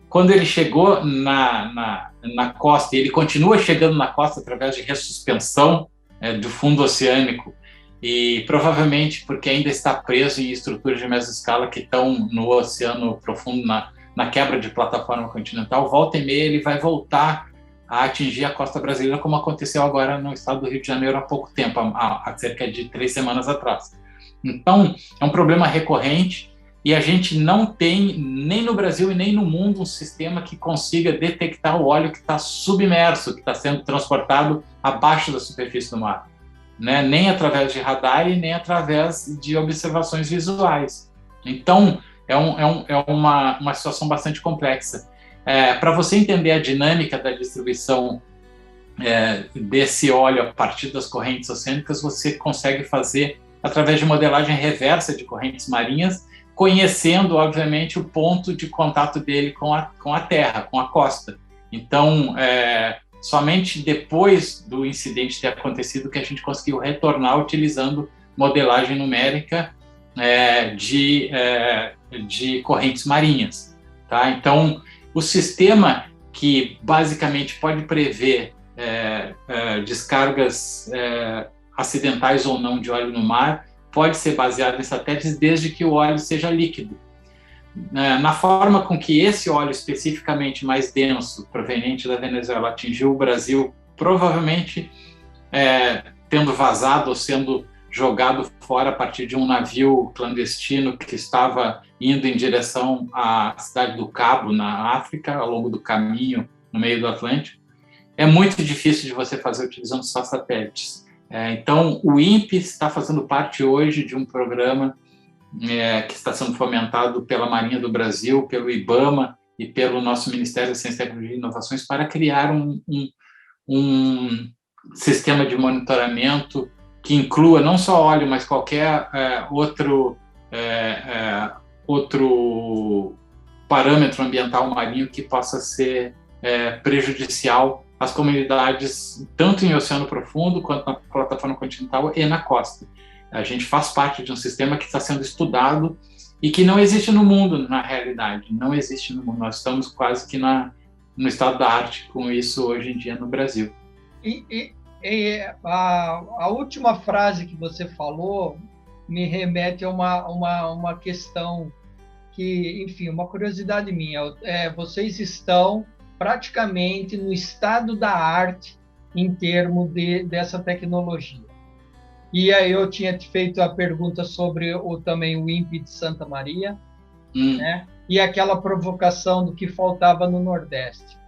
Quando ele chegou na costa, e ele continua chegando na costa através de ressuspensão do fundo oceânico, e provavelmente porque ainda está preso em estruturas de mesoscala que estão no oceano profundo, na quebra de plataforma continental, volta e meia ele vai voltar a atingir a costa brasileira, como aconteceu agora no estado do Rio de Janeiro há pouco tempo, há cerca de 3 semanas atrás. Então, é um problema recorrente e a gente não tem, nem no Brasil e nem no mundo, um sistema que consiga detectar o óleo que está submerso, que está sendo transportado abaixo da superfície do mar, né? Nem através de radar e nem através de observações visuais. Então, é uma situação bastante complexa. Para você entender a dinâmica da distribuição desse óleo a partir das correntes oceânicas, você consegue fazer através de modelagem reversa de correntes marinhas, conhecendo, obviamente, o ponto de contato dele com a terra, com a costa. Então, somente depois do incidente ter acontecido que a gente conseguiu retornar utilizando modelagem numérica de correntes marinhas. Tá? Então, o sistema que basicamente pode prever descargas acidentais ou não de óleo no mar pode ser baseado em satélites desde que o óleo seja líquido. Na forma com que esse óleo especificamente mais denso, proveniente da Venezuela, atingiu o Brasil, provavelmente tendo vazado ou sendo jogado fora a partir de um navio clandestino que estava indo em direção à cidade do Cabo, na África, ao longo do caminho, no meio do Atlântico, é muito difícil de você fazer utilizando só satélites. Então, o INPE está fazendo parte hoje de um programa que está sendo fomentado pela Marinha do Brasil, pelo IBAMA e pelo nosso Ministério da Ciência, Tecnologia e Inovações para criar um sistema de monitoramento que inclua não só óleo, mas qualquer outro parâmetro ambiental marinho que possa ser prejudicial às comunidades, tanto em oceano profundo, quanto na plataforma continental e na costa. A gente faz parte de um sistema que está sendo estudado e que não existe no mundo, na realidade. Não existe no mundo. Nós estamos quase que no estado da arte com isso hoje em dia no Brasil. A última frase que você falou me remete a uma questão que, enfim, uma curiosidade minha. Vocês estão praticamente no estado da arte em termos dessa tecnologia. E aí eu tinha te feito a pergunta sobre também o INPE de Santa Maria, né? E aquela provocação do que faltava no Nordeste.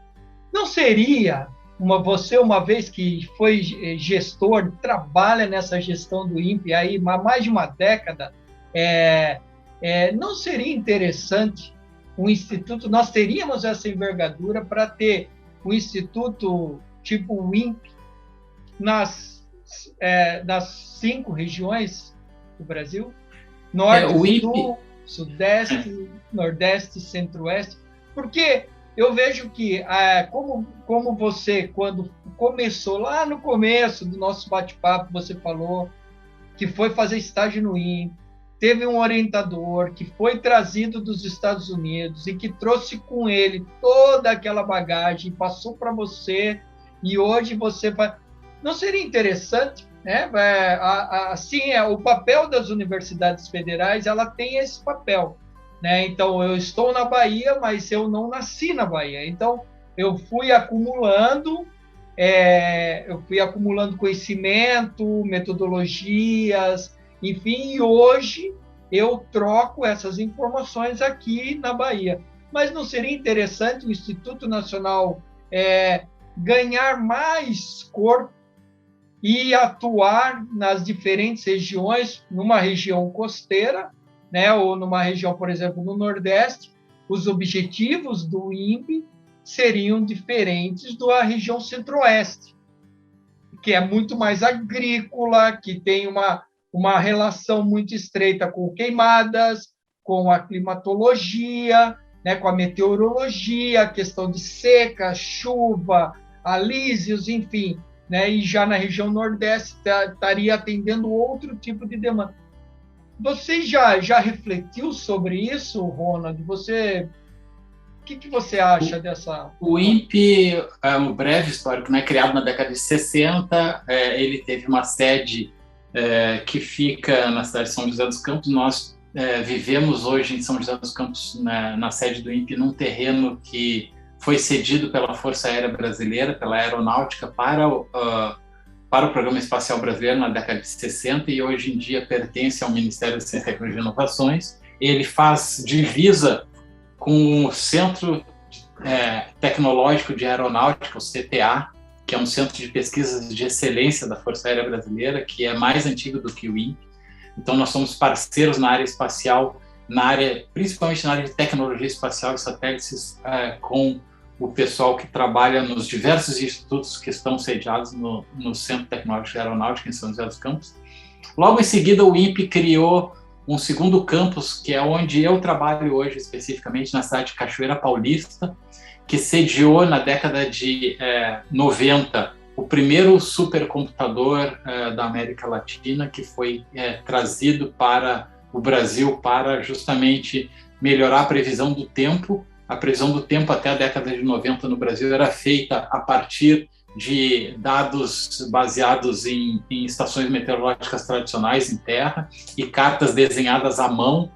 Não seria, você uma vez que foi gestor, trabalha nessa gestão do INPE aí há mais de uma década, não seria interessante um instituto, nós teríamos essa envergadura para ter um instituto tipo o INPE das 5 regiões do Brasil? Norte, Sul, Sudeste, Nordeste, Centro-Oeste. Porque eu vejo que, como você, quando começou, lá no começo do nosso bate-papo, você falou que foi fazer estágio no INPE, teve um orientador que foi trazido dos Estados Unidos e que trouxe com ele toda aquela bagagem, passou para você, e hoje você vai... Não seria interessante, né? Assim, o papel das universidades federais, ela tem esse papel, né? Então, eu estou na Bahia, mas eu não nasci na Bahia. Então, eu fui acumulando conhecimento, metodologias, enfim, e hoje eu troco essas informações aqui na Bahia. Mas não seria interessante o Instituto Nacional ganhar mais corpo e atuar nas diferentes regiões, numa região costeira, né, ou numa região, por exemplo, no Nordeste? Os objetivos do INPE seriam diferentes da região Centro-Oeste, que é muito mais agrícola, que tem uma relação muito estreita com queimadas, com a climatologia, né, com a meteorologia, a questão de seca, chuva, alísios, enfim, né, e já na região Nordeste estaria atendendo outro tipo de demanda. Você já refletiu sobre isso, Ronald? O que você acha dessa... O INPE é um breve histórico, né? Criado na década de 60, ele teve uma sede que fica na cidade de São José dos Campos. Nós vivemos hoje em São José dos Campos, na sede do INPE, num terreno que foi cedido pela Força Aérea Brasileira, pela Aeronáutica, para o Programa Espacial Brasileiro na década de 60 e hoje em dia pertence ao Ministério da Ciência, Tecnologia e Inovações. Ele faz divisa com o Centro Tecnológico de Aeronáutica, o CTA, que é um centro de pesquisas de excelência da Força Aérea Brasileira, que é mais antigo do que o INPE. Então, nós somos parceiros na área espacial, principalmente na área de tecnologia espacial e satélites, com o pessoal que trabalha nos diversos institutos que estão sediados no Centro Tecnológico de Aeronáutica, em São José dos Campos. Logo em seguida, o INPE criou um segundo campus, que é onde eu trabalho hoje, especificamente na cidade de Cachoeira Paulista, que sediou na década de 90 o primeiro supercomputador da América Latina, que foi trazido para o Brasil para justamente melhorar a previsão do tempo. A previsão do tempo até a década de 90 no Brasil era feita a partir de dados baseados em estações meteorológicas tradicionais em terra e cartas desenhadas à mão,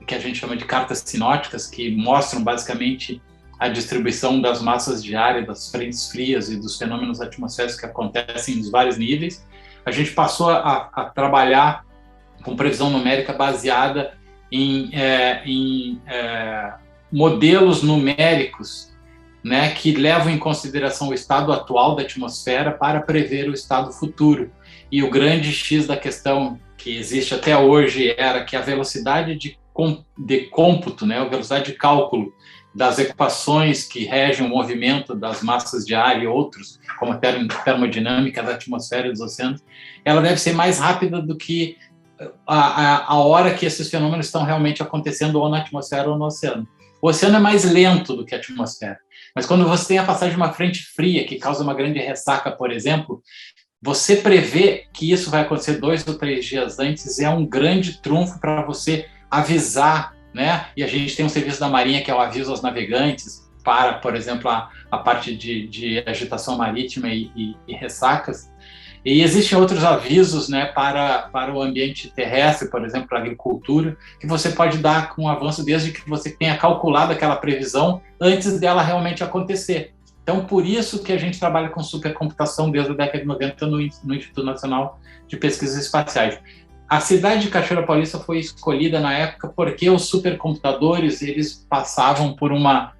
que a gente chama de cartas sinóticas, que mostram basicamente a distribuição das massas de ar e das frentes frias e dos fenômenos atmosféricos que acontecem nos vários níveis. A gente passou a trabalhar com previsão numérica baseada em modelos numéricos, né, que levam em consideração o estado atual da atmosfera para prever o estado futuro. E o grande X da questão que existe até hoje era que a velocidade de cômputo, né, a velocidade de cálculo das equações que regem o movimento das massas de ar e outros, como a termodinâmica da atmosfera e dos oceanos, ela deve ser mais rápida do que a hora que esses fenômenos estão realmente acontecendo ou na atmosfera ou no oceano. O oceano é mais lento do que a atmosfera, mas quando você tem a passagem de uma frente fria que causa uma grande ressaca, por exemplo, você prevê que isso vai acontecer 2 ou 3 dias antes é um grande trunfo para você avisar, né? E a gente tem um serviço da Marinha que é o aviso aos navegantes para, por exemplo, a parte de agitação marítima e ressacas. E existem outros avisos, né, para o ambiente terrestre, por exemplo, para a agricultura, que você pode dar com o avanço desde que você tenha calculado aquela previsão antes dela realmente acontecer. Então, por isso que a gente trabalha com supercomputação desde a década de 90 no Instituto Nacional de Pesquisas Espaciais. A cidade de Cachoeira Paulista foi escolhida na época porque os supercomputadores eles passavam por uma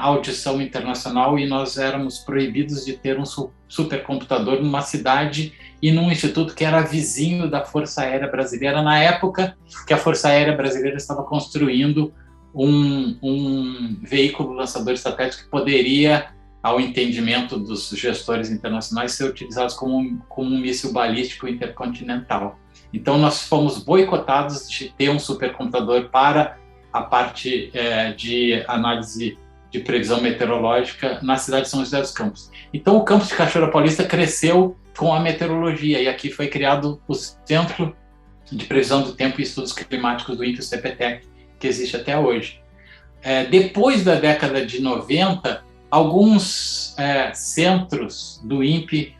audição internacional e nós éramos proibidos de ter um supercomputador numa cidade e num instituto que era vizinho da Força Aérea Brasileira, na época que a Força Aérea Brasileira estava construindo um veículo lançador de satélites que poderia, ao entendimento dos gestores internacionais, ser utilizado como um míssil balístico intercontinental. Então, nós fomos boicotados de ter um supercomputador para a parte de análise de previsão meteorológica na cidade de São José dos Campos. Então, o campus de Cachoeira Paulista cresceu com a meteorologia e aqui foi criado o Centro de Previsão do Tempo e Estudos Climáticos do INPE, o CPTEC, que existe até hoje. Depois da década de 90, alguns centros do INPE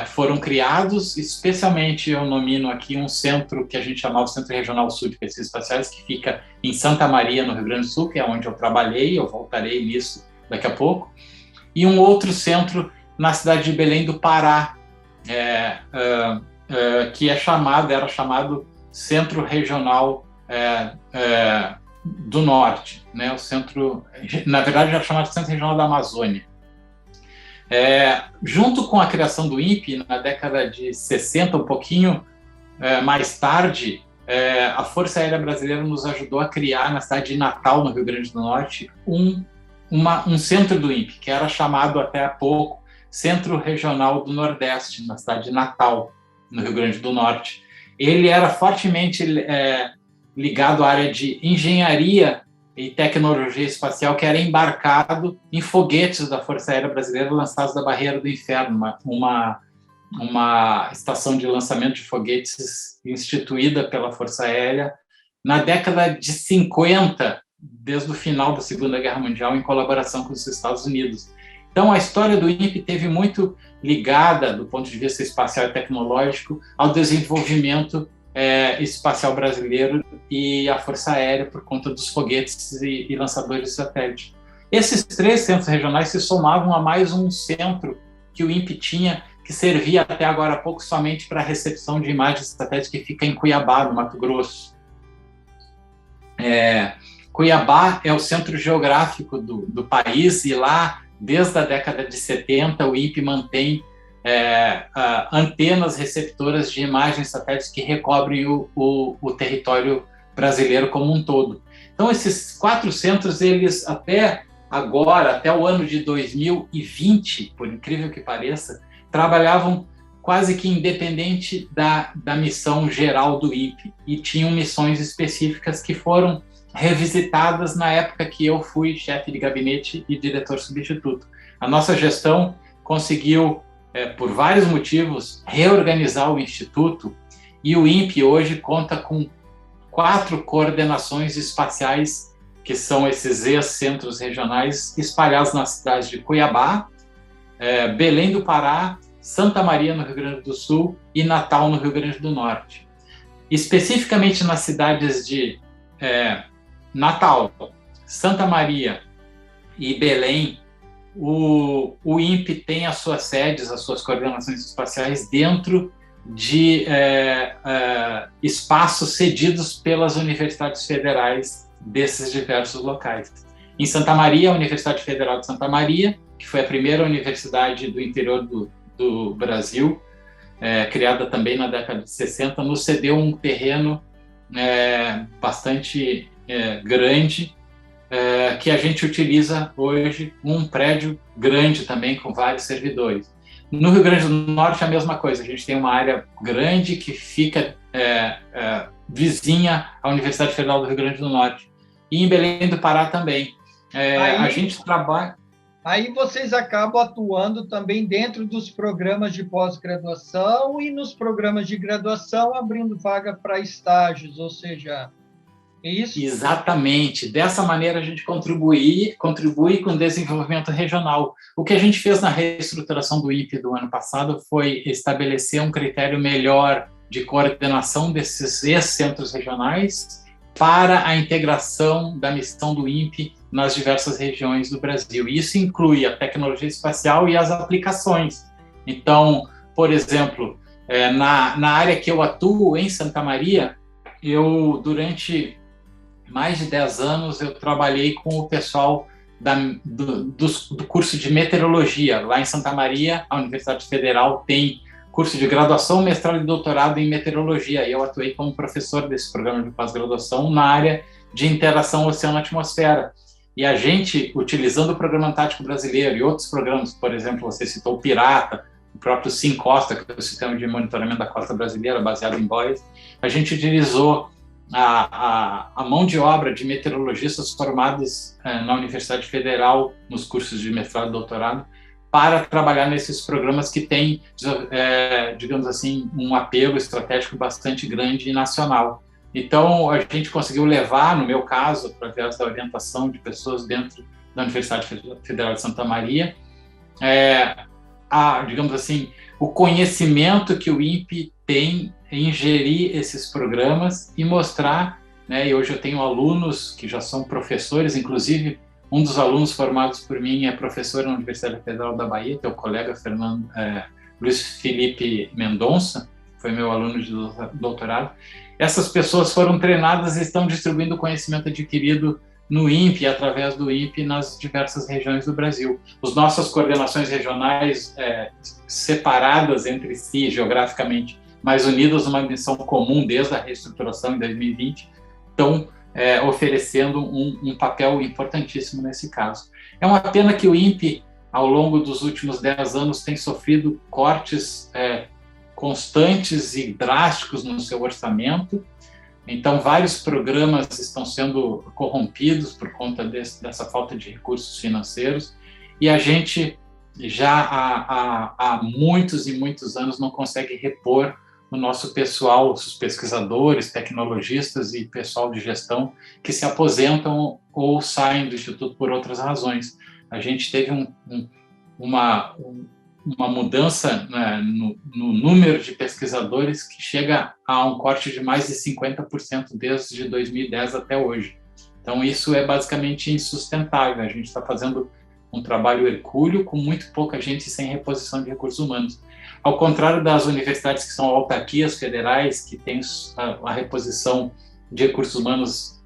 foram criados, especialmente eu nomino aqui um centro que a gente chamava o Centro Regional Sul de Pesquisas Espaciais, que fica em Santa Maria, no Rio Grande do Sul, que é onde eu trabalhei, eu voltarei nisso daqui a pouco, e um outro centro na cidade de Belém do Pará, que era chamado Centro Regional do Norte, né? O centro, na verdade, era chamado Centro Regional da Amazônia. Junto com a criação do INPE, na década de 60, um pouquinho mais tarde, a Força Aérea Brasileira nos ajudou a criar, na cidade de Natal, no Rio Grande do Norte, um centro do INPE, que era chamado até há pouco Centro Regional do Nordeste, na cidade de Natal, no Rio Grande do Norte. Ele era fortemente ligado à área de engenharia e tecnologia espacial, que era embarcado em foguetes da Força Aérea Brasileira lançados da Barreira do Inferno, uma estação de lançamento de foguetes instituída pela Força Aérea na década de 50, desde o final da Segunda Guerra Mundial, em colaboração com os Estados Unidos. Então, a história do INPE teve muito ligada, do ponto de vista espacial e tecnológico, ao desenvolvimento Espacial Brasileiro e a Força Aérea por conta dos foguetes e lançadores de satélite. Esses 3 centros regionais se somavam a mais um centro que o INPE tinha, que servia até agora há pouco somente para a recepção de imagens de satélite, que fica em Cuiabá, no Mato Grosso. Cuiabá é o centro geográfico do país, e lá, desde a década de 70, o INPE mantém antenas receptoras de imagens satélites que recobrem o território brasileiro como um todo. Então, esses 4 centros, eles até agora, até o ano de 2020, por incrível que pareça, trabalhavam quase que independente da missão geral do INPE, e tinham missões específicas que foram revisitadas na época que eu fui chefe de gabinete e diretor substituto. A nossa gestão conseguiu, por vários motivos, reorganizar o Instituto, e o INPE hoje conta com 4 coordenações espaciais, que são esses ex-centros regionais, espalhados nas cidades de Cuiabá, Belém do Pará, Santa Maria, no Rio Grande do Sul, e Natal, no Rio Grande do Norte. Especificamente nas cidades de Natal, Santa Maria e Belém, o INPE tem as suas sedes, as suas coordenações espaciais dentro de espaços cedidos pelas universidades federais desses diversos locais. Em Santa Maria, a Universidade Federal de Santa Maria, que foi a primeira universidade do interior do Brasil, criada também na década de 60, nos cedeu um terreno bastante grande, que a gente utiliza hoje, um prédio grande também, com vários servidores. No Rio Grande do Norte, a mesma coisa, a gente tem uma área grande que fica vizinha à Universidade Federal do Rio Grande do Norte. E em Belém do Pará também. A gente trabalha... Aí vocês acabam atuando também dentro dos programas de pós-graduação e nos programas de graduação, abrindo vaga para estágios, ou seja, é isso? Exatamente. Dessa maneira, a gente contribui com o desenvolvimento regional. O que a gente fez na reestruturação do INPE do ano passado foi estabelecer um critério melhor de coordenação desses ex-centros regionais para a integração da missão do INPE nas diversas regiões do Brasil. Isso inclui a tecnologia espacial e as aplicações. Então, por exemplo, na área que eu atuo, em Santa Maria, durante mais de 10 anos, eu trabalhei com o pessoal do curso de meteorologia. Lá em Santa Maria, a Universidade Federal tem curso de graduação, mestrado e doutorado em meteorologia. E eu atuei como professor desse programa de pós-graduação na área de interação oceano-atmosfera. E a gente, utilizando o Programa Antártico Brasileiro e outros programas, por exemplo, você citou o Pirata, o próprio SimCosta, que é o sistema de monitoramento da costa brasileira, baseado em boias, a gente utilizou a mão de obra de meteorologistas formados na Universidade Federal, nos cursos de mestrado e doutorado, para trabalhar nesses programas que têm, digamos assim, um apelo estratégico bastante grande e nacional. Então, a gente conseguiu levar, no meu caso, através da orientação de pessoas dentro da Universidade Federal de Santa Maria, digamos assim, o conhecimento que o INPE tem em gerir esses programas e mostrar, e hoje eu tenho alunos que já são professores, inclusive um dos alunos formados por mim é professor na Universidade Federal da Bahia, teu colega Luiz Felipe Mendonça, foi meu aluno de doutorado. Essas pessoas foram treinadas e estão distribuindo o conhecimento adquirido no INPE, através do INPE, nas diversas regiões do Brasil. As nossas coordenações regionais, separadas entre si geograficamente, mas unidas numa missão comum desde a reestruturação em 2020, estão oferecendo um papel importantíssimo nesse caso. É uma pena que o INPE, ao longo dos últimos 10 anos, tem sofrido cortes constantes e drásticos no seu orçamento. Então, vários programas estão sendo corrompidos por conta dessa falta de recursos financeiros, e a gente já há muitos e muitos anos não consegue repor o nosso pessoal, os pesquisadores, tecnologistas e pessoal de gestão que se aposentam ou saem do Instituto por outras razões. A gente teve uma mudança, né, no número de pesquisadores que chega a um corte de mais de 50% desde 2010 até hoje. Então, isso é basicamente insustentável. A gente está fazendo um trabalho hercúleo com muito pouca gente sem reposição de recursos humanos. Ao contrário das universidades que são autarquias federais, que têm a reposição de recursos humanos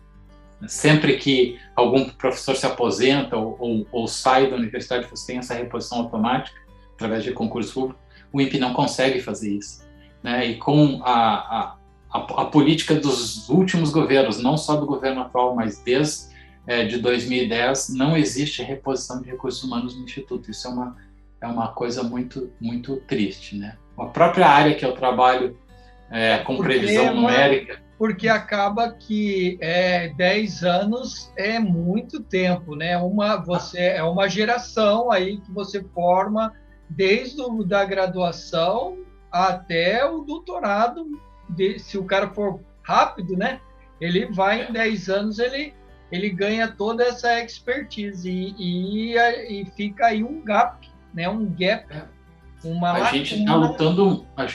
sempre que algum professor se aposenta ou sai da universidade, você tem essa reposição automática através de concurso público. O INPE não consegue fazer isso, né? E com a política dos últimos governos, não só do governo atual, mas desde de 2010, não existe reposição de recursos humanos no Instituto. Isso é uma coisa muito, muito triste, né? A própria área que eu trabalho com previsão numérica... Porque acaba que 10 anos é muito tempo, né? É uma geração aí que você forma desde da graduação até o doutorado. Se o cara for rápido, né? Ele vai em 10 anos, ele ganha toda essa expertise e fica aí um gap, né? Um gap. A gente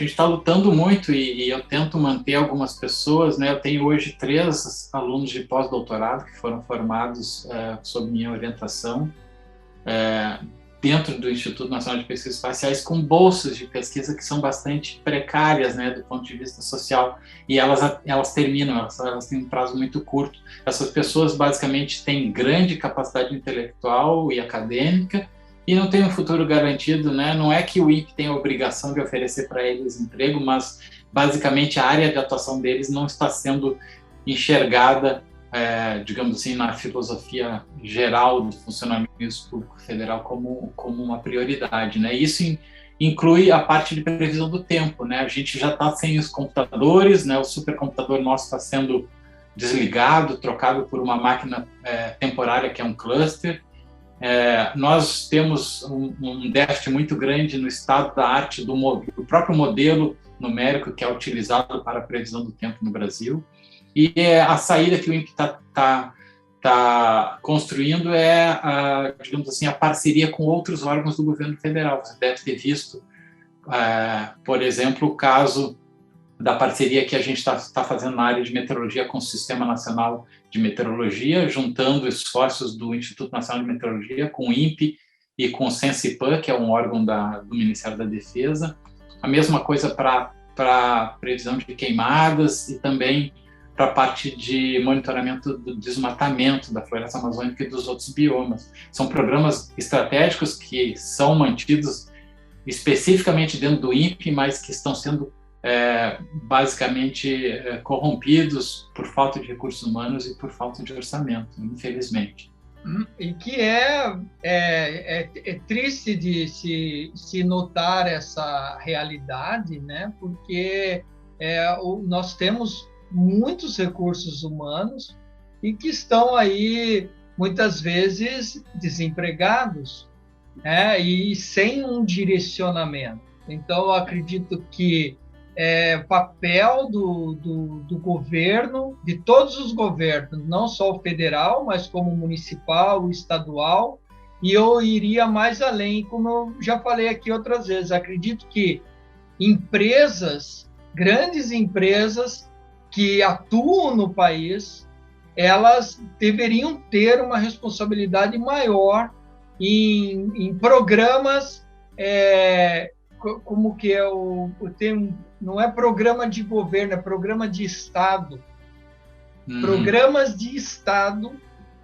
está lutando muito e eu tento manter algumas pessoas, né? Eu tenho hoje 3 alunos de pós-doutorado que foram formados sob minha orientação dentro do Instituto Nacional de Pesquisas Espaciais, com bolsas de pesquisa que são bastante precárias, né, do ponto de vista social, e elas terminam, elas têm um prazo muito curto. Essas pessoas basicamente têm grande capacidade intelectual e acadêmica e não têm um futuro garantido, né? Não é que o INPE tem a obrigação de oferecer para eles emprego, mas basicamente a área de atuação deles não está sendo enxergada, digamos assim, na filosofia geral do funcionamento público federal como uma prioridade, né? Isso inclui a parte de previsão do tempo, né? A gente já está sem os computadores, né? O supercomputador nosso está sendo desligado, trocado por uma máquina temporária que é um cluster. Nós temos um déficit muito grande no estado da arte do próprio modelo numérico que é utilizado para a previsão do tempo no Brasil. E a saída que o INPE está construindo digamos assim, a parceria com outros órgãos do governo federal. Você deve ter visto, por exemplo, o caso da parceria que a gente está fazendo na área de meteorologia com o Sistema Nacional de Meteorologia, juntando esforços do Instituto Nacional de Meteorologia com o INPE e com o Sensipan, que é um órgão do Ministério da Defesa. A mesma coisa para previsão de queimadas e também para a parte de monitoramento do desmatamento da floresta amazônica e dos outros biomas. São programas estratégicos que são mantidos especificamente dentro do INPE, mas que estão sendo basicamente corrompidos por falta de recursos humanos e por falta de orçamento, infelizmente. E que é triste de se notar essa realidade, né? Porque nós temos muitos recursos humanos e que estão aí, muitas vezes, desempregados, né? E sem um direcionamento. Então, eu acredito que o papel do governo, de todos os governos, não só o federal, mas como o municipal, o estadual, e eu iria mais além, como eu já falei aqui outras vezes, acredito que grandes empresas que atuam no país, elas deveriam ter uma responsabilidade maior em programas, como que é o termo, não é programa de governo, é programa de Estado. Programas de Estado,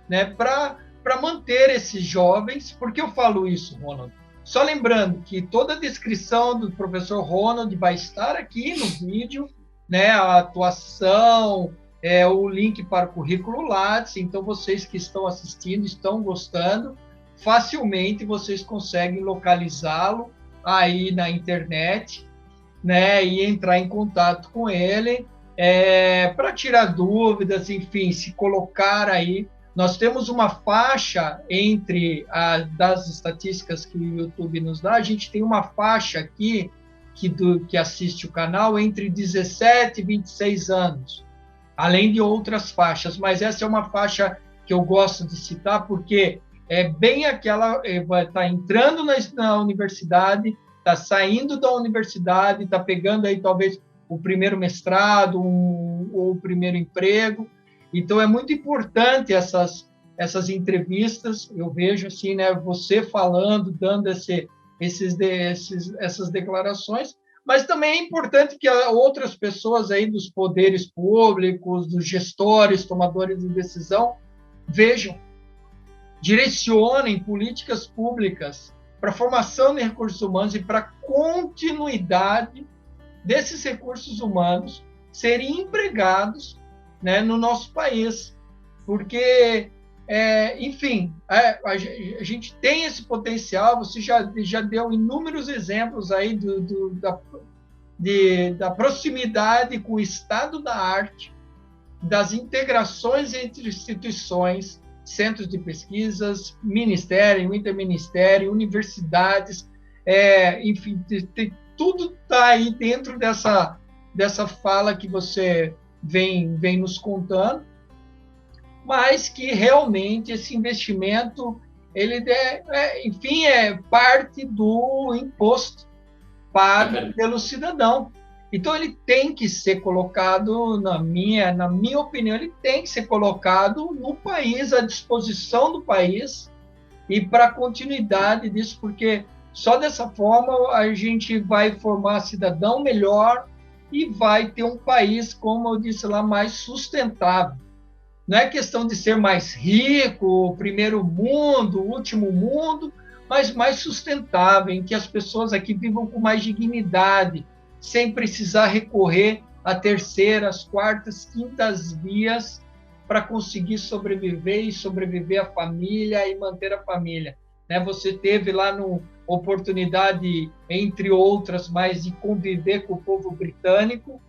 né, para manter esses jovens. Por que eu falo isso, Ronald? Só lembrando que toda a descrição do professor Ronald vai estar aqui no vídeo, né, a atuação, o link para o currículo Lattes. Então, vocês que estão assistindo, estão gostando, facilmente vocês conseguem localizá-lo aí na internet, né, e entrar em contato com ele para tirar dúvidas, enfim, se colocar aí. Nós temos uma faixa das estatísticas que o YouTube nos dá, a gente tem uma faixa aqui que assiste o canal entre 17 e 26 anos, além de outras faixas, mas essa é uma faixa que eu gosto de citar porque é bem aquela, vai estar entrando na universidade, está saindo da universidade, está pegando aí talvez o primeiro mestrado ou o primeiro emprego. Então, é muito importante essas entrevistas, eu vejo assim, né, você falando, dando essas declarações, mas também é importante que outras pessoas aí dos poderes públicos, dos gestores, tomadores de decisão, vejam, direcionem políticas públicas para a formação de recursos humanos e para a continuidade desses recursos humanos serem empregados, né, no nosso país, porque, enfim, a gente tem esse potencial. Você já deu inúmeros exemplos aí da proximidade com o estado da arte, das integrações entre instituições, centros de pesquisas, ministério, interministério, universidades, enfim, tudo está aí dentro dessa fala que você vem nos contando, mas que realmente esse investimento, ele enfim, é parte do imposto pago pelo cidadão. Então, ele tem que ser colocado, na minha opinião, ele tem que ser colocado no país, à disposição do país, e para a continuidade disso, porque só dessa forma a gente vai formar cidadão melhor e vai ter um país, como eu disse lá, mais sustentável. Não é questão de ser mais rico, primeiro mundo, último mundo, mas mais sustentável, em que as pessoas aqui vivam com mais dignidade, sem precisar recorrer a terceiras, quartas, quintas vias para conseguir sobreviver e sobreviver à família e manter a família. Você teve lá no oportunidade, entre outras, mais de conviver com o povo britânico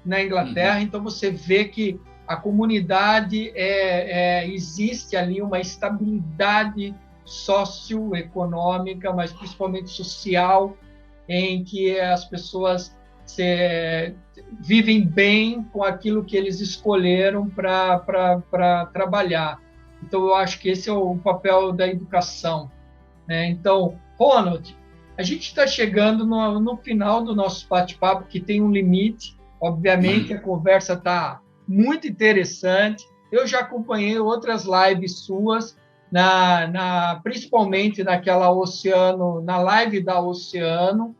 na Inglaterra. Então, você vê que a comunidade existe ali uma estabilidade socioeconômica, mas principalmente social, em que as pessoas vivem bem com aquilo que eles escolheram para trabalhar. Então, eu acho que esse é o papel da educação. Então, Ronald, a gente está chegando no final do nosso bate-papo, que tem um limite. Obviamente, a conversa está muito interessante. Eu já acompanhei outras lives suas, principalmente naquela Oceano, na live da Oceano,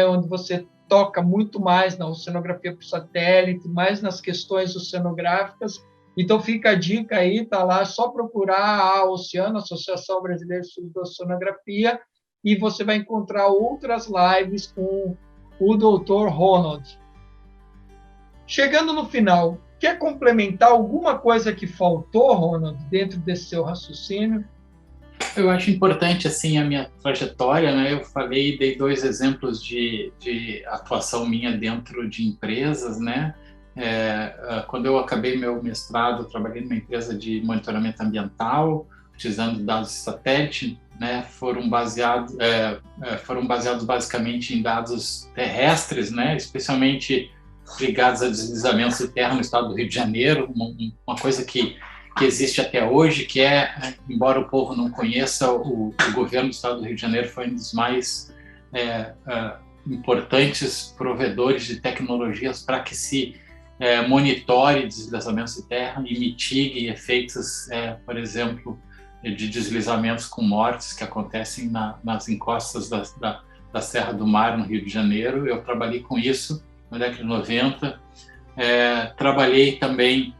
onde você toca muito mais na oceanografia por satélite, mais nas questões oceanográficas. Então, fica a dica aí, tá lá, é só procurar a Oceano, Associação Brasileira de Estudos da Oceanografia, e você vai encontrar outras lives com o Dr. Ronald. Chegando no final, quer complementar alguma coisa que faltou, Ronald, dentro desse seu raciocínio? Eu acho importante, assim, a minha trajetória, né? Eu dei 2 exemplos de atuação minha dentro de empresas, né? Quando eu acabei meu mestrado, eu trabalhei numa empresa de monitoramento ambiental, utilizando dados de satélite, né? Foram baseados basicamente em dados terrestres, né? Especialmente ligados a deslizamentos de terra no estado do Rio de Janeiro, uma coisa que existe até hoje, que embora o povo não conheça, o governo do estado do Rio de Janeiro foi um dos mais importantes provedores de tecnologias para que se monitore deslizamentos de terra e mitigue efeitos, por exemplo, de deslizamentos com mortes que acontecem nas encostas da Serra do Mar, no Rio de Janeiro. Eu trabalhei com isso na década de 90. Trabalhei também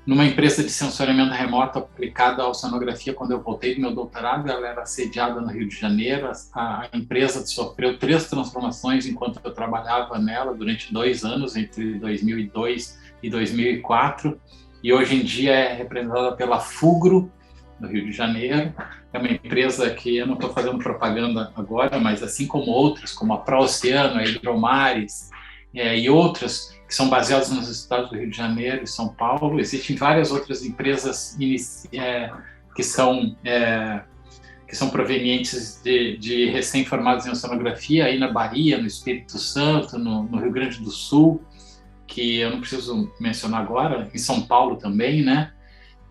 numa empresa de sensoriamento remoto aplicada à oceanografia quando eu voltei do meu doutorado. Ela era sediada no Rio de Janeiro. A empresa sofreu 3 transformações enquanto eu trabalhava nela durante 2 anos, entre 2002 e 2004, e hoje em dia é representada pela Fugro, no Rio de Janeiro. É uma empresa que eu não estou fazendo propaganda agora, mas assim como outras, como a Pró-Oceano, a Hidromares e outras, que são baseadas nos estados do Rio de Janeiro e São Paulo. Existem várias outras empresas que são provenientes de recém-formados em oceanografia, aí na Bahia, no Espírito Santo, no Rio Grande do Sul, que eu não preciso mencionar agora, em São Paulo também, né?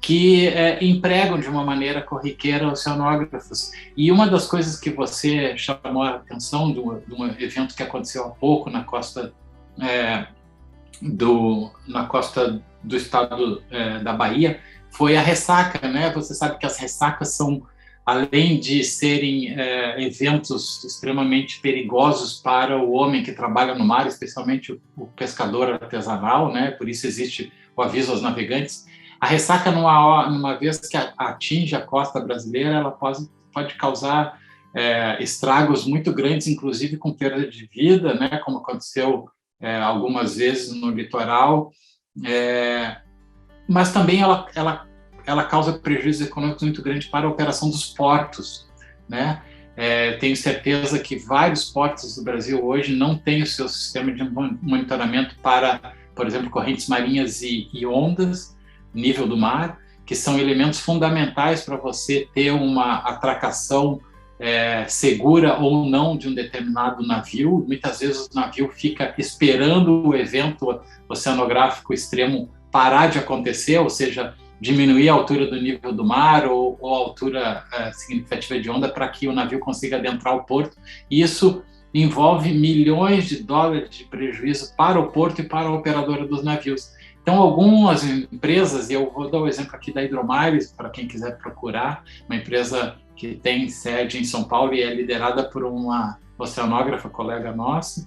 que empregam de uma maneira corriqueira oceanógrafos. E uma das coisas que você chamou a atenção de um evento que aconteceu há pouco na costa do estado da Bahia, foi a ressaca, né? Você sabe que as ressacas são, além de serem eventos extremamente perigosos para o homem que trabalha no mar, especialmente o pescador artesanal, né? Por isso existe o aviso aos navegantes. A ressaca, numa vez que atinge a costa brasileira, ela pode causar estragos muito grandes, inclusive com perda de vida, né? Como aconteceu algumas vezes no litoral. Mas também ela causa prejuízos econômicos muito grandes para a operação dos portos, né? Tenho certeza que vários portos do Brasil hoje não têm o seu sistema de monitoramento para, por exemplo, correntes marinhas e ondas, nível do mar, que são elementos fundamentais para você ter uma atracação segura ou não de um determinado navio. Muitas vezes o navio fica esperando o evento oceanográfico extremo parar de acontecer, ou seja, diminuir a altura do nível do mar ou a altura significativa de onda para que o navio consiga adentrar o porto. E isso envolve milhões de dólares de prejuízo para o porto e para a operadora dos navios. Então, algumas empresas, e eu vou dar o exemplo aqui da Hidromares, para quem quiser procurar, uma empresa que tem sede em São Paulo e é liderada por uma oceanógrafa, colega nossa,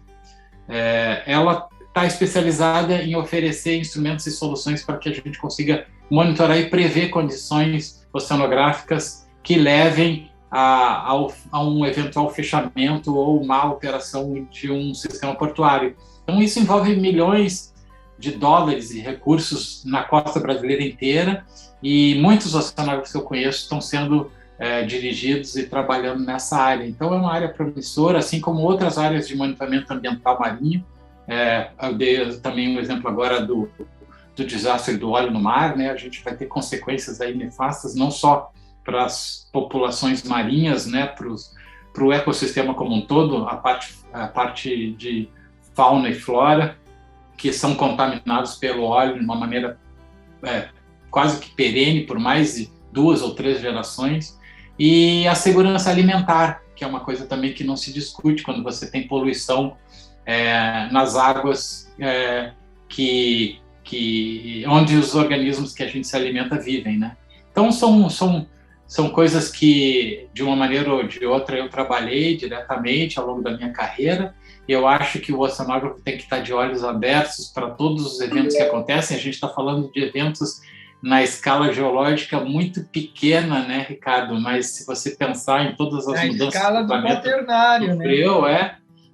ela está especializada em oferecer instrumentos e soluções para que a gente consiga monitorar e prever condições oceanográficas que levem a um eventual fechamento ou má operação de um sistema portuário. Então, isso envolve milhões de dólares e recursos na costa brasileira inteira, e muitos oceanógrafos que eu conheço estão sendo dirigidos e trabalhando nessa área. Então, é uma área promissora, assim como outras áreas de monitoramento ambiental marinho. Eu dei também um exemplo agora do desastre do óleo no mar, né? A gente vai ter consequências aí nefastas, não só para as populações marinhas, né? Para o ecossistema como um todo, a parte de fauna e flora, que são contaminados pelo óleo de uma maneira quase que perene por mais de 2 ou 3 gerações, e a segurança alimentar, que é uma coisa também que não se discute quando você tem poluição nas águas onde os organismos que a gente se alimenta vivem, né? Então, são coisas que, de uma maneira ou de outra, eu trabalhei diretamente ao longo da minha carreira. Eu acho que o oceanógrafo tem que estar de olhos abertos para todos os eventos que acontecem. A gente está falando de eventos na escala geológica muito pequena, né, Ricardo? Mas se você pensar em todas as mudanças que o planeta sofreu,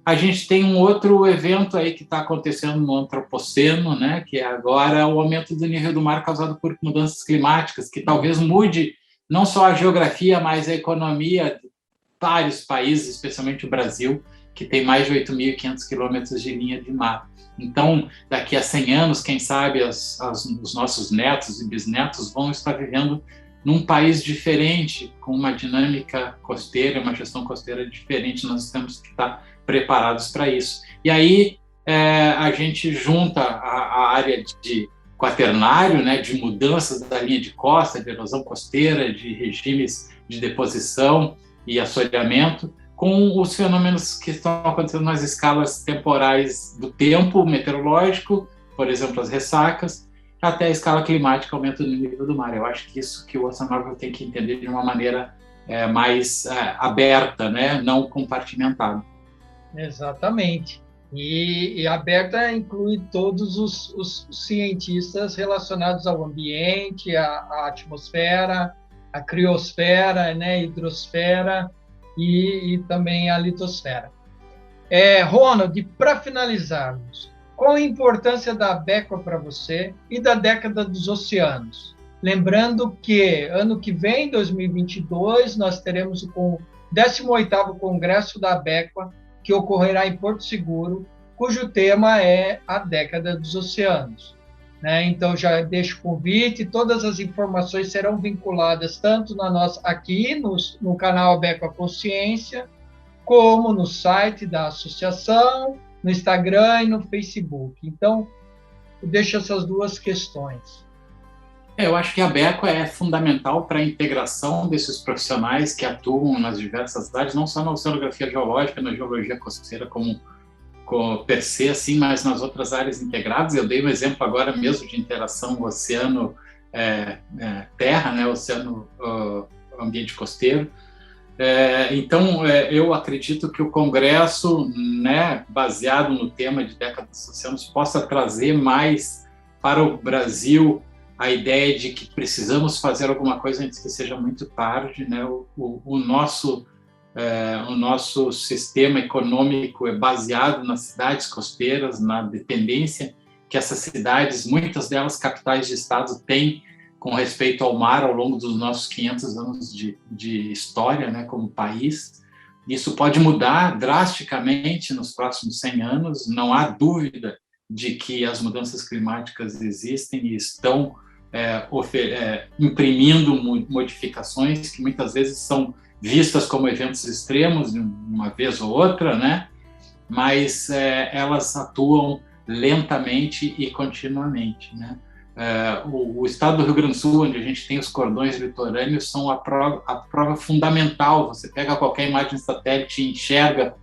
a gente tem um outro evento aí que está acontecendo no Antropoceno, né, que é agora o aumento do nível do mar causado por mudanças climáticas, que talvez mude não só a geografia, mas a economia de vários países, especialmente o Brasil, que tem mais de 8.500 quilômetros de linha de mar. Então, daqui a 100 anos, quem sabe os nossos netos e bisnetos vão estar vivendo num país diferente, com uma dinâmica costeira, uma gestão costeira diferente. Nós temos que estar preparados para isso. E aí a gente junta a área de quaternário, né, de mudanças da linha de costa, de erosão costeira, de regimes de deposição e assoreamento, com os fenômenos que estão acontecendo nas escalas temporais do tempo meteorológico, por exemplo, as ressacas, até a escala climática, aumento do nível do mar. Eu acho que isso que o oceanógrafo tem que entender de uma maneira mais aberta, né? Não compartimentada. Exatamente. E aberta inclui todos os cientistas relacionados ao ambiente, à atmosfera, à criosfera, né? Hidrosfera, e também a litosfera. Ronald, para finalizarmos, qual a importância da ABECO para você e da década dos oceanos? Lembrando que ano que vem, 2022, nós teremos o 18º Congresso da ABECO, que ocorrerá em Porto Seguro, cujo tema é a década dos oceanos. Então, já deixo o convite, todas as informações serão vinculadas tanto aqui no canal ABECO a Consciência, como no site da associação, no Instagram e no Facebook. Então, eu deixo essas duas questões. Eu acho que a BECO é fundamental para a integração desses profissionais que atuam nas diversas áreas, não só na oceanografia geológica, na geologia costeira como per se, assim, mas nas outras áreas integradas. Eu dei um exemplo agora mesmo de interação oceano-terra, né, oceano-ambiente costeiro. Então, eu acredito que o Congresso, né, baseado no tema de Década dos Oceanos, possa trazer mais para o Brasil a ideia de que precisamos fazer alguma coisa antes que seja muito tarde, né? O nosso sistema econômico é baseado nas cidades costeiras, na dependência que essas cidades, muitas delas capitais de estado, têm com respeito ao mar ao longo dos nossos 500 anos de história, né, como país. Isso pode mudar drasticamente nos próximos 100 anos, não há dúvida de que as mudanças climáticas existem e estão imprimindo modificações que muitas vezes são vistas como eventos extremos, uma vez ou outra, né? Mas elas atuam lentamente e continuamente, né? O estado do Rio Grande do Sul, onde a gente tem os cordões litorâneos, são a prova fundamental. Você pega qualquer imagem de satélite e enxerga,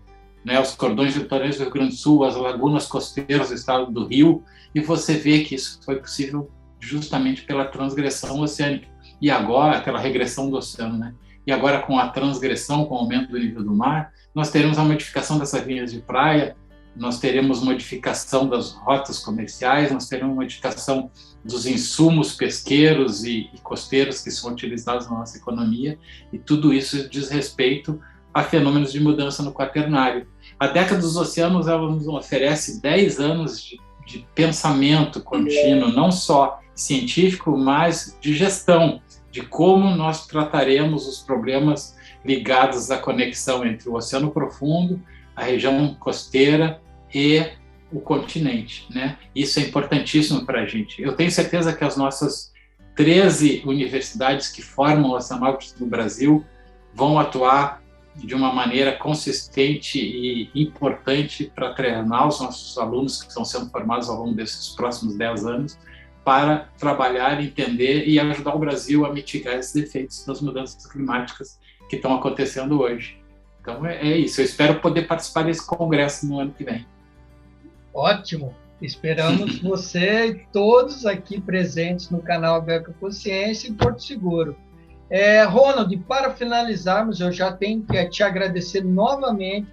né, os cordões litorâneos do Rio Grande do Sul, as lagunas costeiras do estado do Rio, e você vê que isso foi possível justamente pela transgressão oceânica. E agora, pela regressão do oceano, né? E agora, com a transgressão, com o aumento do nível do mar, nós teremos a modificação dessas linhas de praia, nós teremos modificação das rotas comerciais, nós teremos modificação dos insumos pesqueiros e costeiros que são utilizados na nossa economia, e tudo isso diz respeito a fenômenos de mudança no quaternário. A Década dos Oceanos, ela nos oferece 10 anos de pensamento contínuo, não só científico, mas de gestão, de como nós trataremos os problemas ligados à conexão entre o oceano profundo, a região costeira e o continente, né? Isso é importantíssimo para a gente. Eu tenho certeza que as nossas 13 universidades que formam oceanógrafos no Brasil vão atuar de uma maneira consistente e importante para treinar os nossos alunos que estão sendo formados ao longo desses próximos 10 anos para trabalhar, entender e ajudar o Brasil a mitigar esses efeitos das mudanças climáticas que estão acontecendo hoje. Então, é isso. Eu espero poder participar desse congresso no ano que vem. Ótimo. Esperamos você e todos aqui presentes no canal BECO Consciência em Porto Seguro. Ronald, para finalizarmos, eu já tenho que te agradecer novamente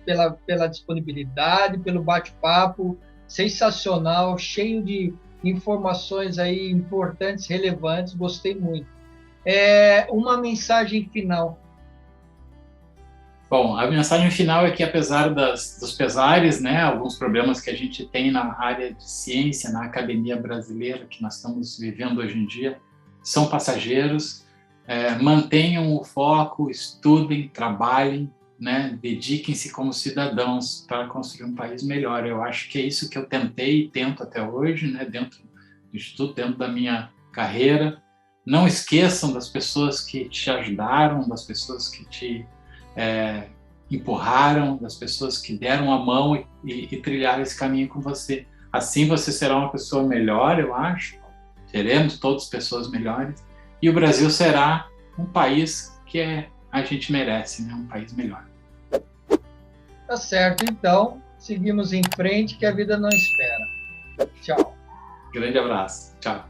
pela disponibilidade, pelo bate-papo sensacional, cheio de informações aí importantes, relevantes, gostei muito. Uma mensagem final. Bom, a mensagem final é que, apesar dos pesares, né, alguns problemas que a gente tem na área de ciência, na academia brasileira, que nós estamos vivendo hoje em dia, são passageiros. Mantenham o foco, estudem, trabalhem, né, dediquem-se como cidadãos para construir um país melhor. Eu acho que é isso que eu tentei e tento até hoje, né, dentro do Instituto, dentro da minha carreira. Não esqueçam das pessoas que te ajudaram, das pessoas que te empurraram, das pessoas que deram a mão e trilharam esse caminho com você. Assim você será uma pessoa melhor, eu acho. Seremos todos pessoas melhores. E o Brasil será um país que a gente merece, né? Um país melhor. Tá certo, então. Seguimos em frente, que a vida não espera. Tchau. Grande abraço. Tchau.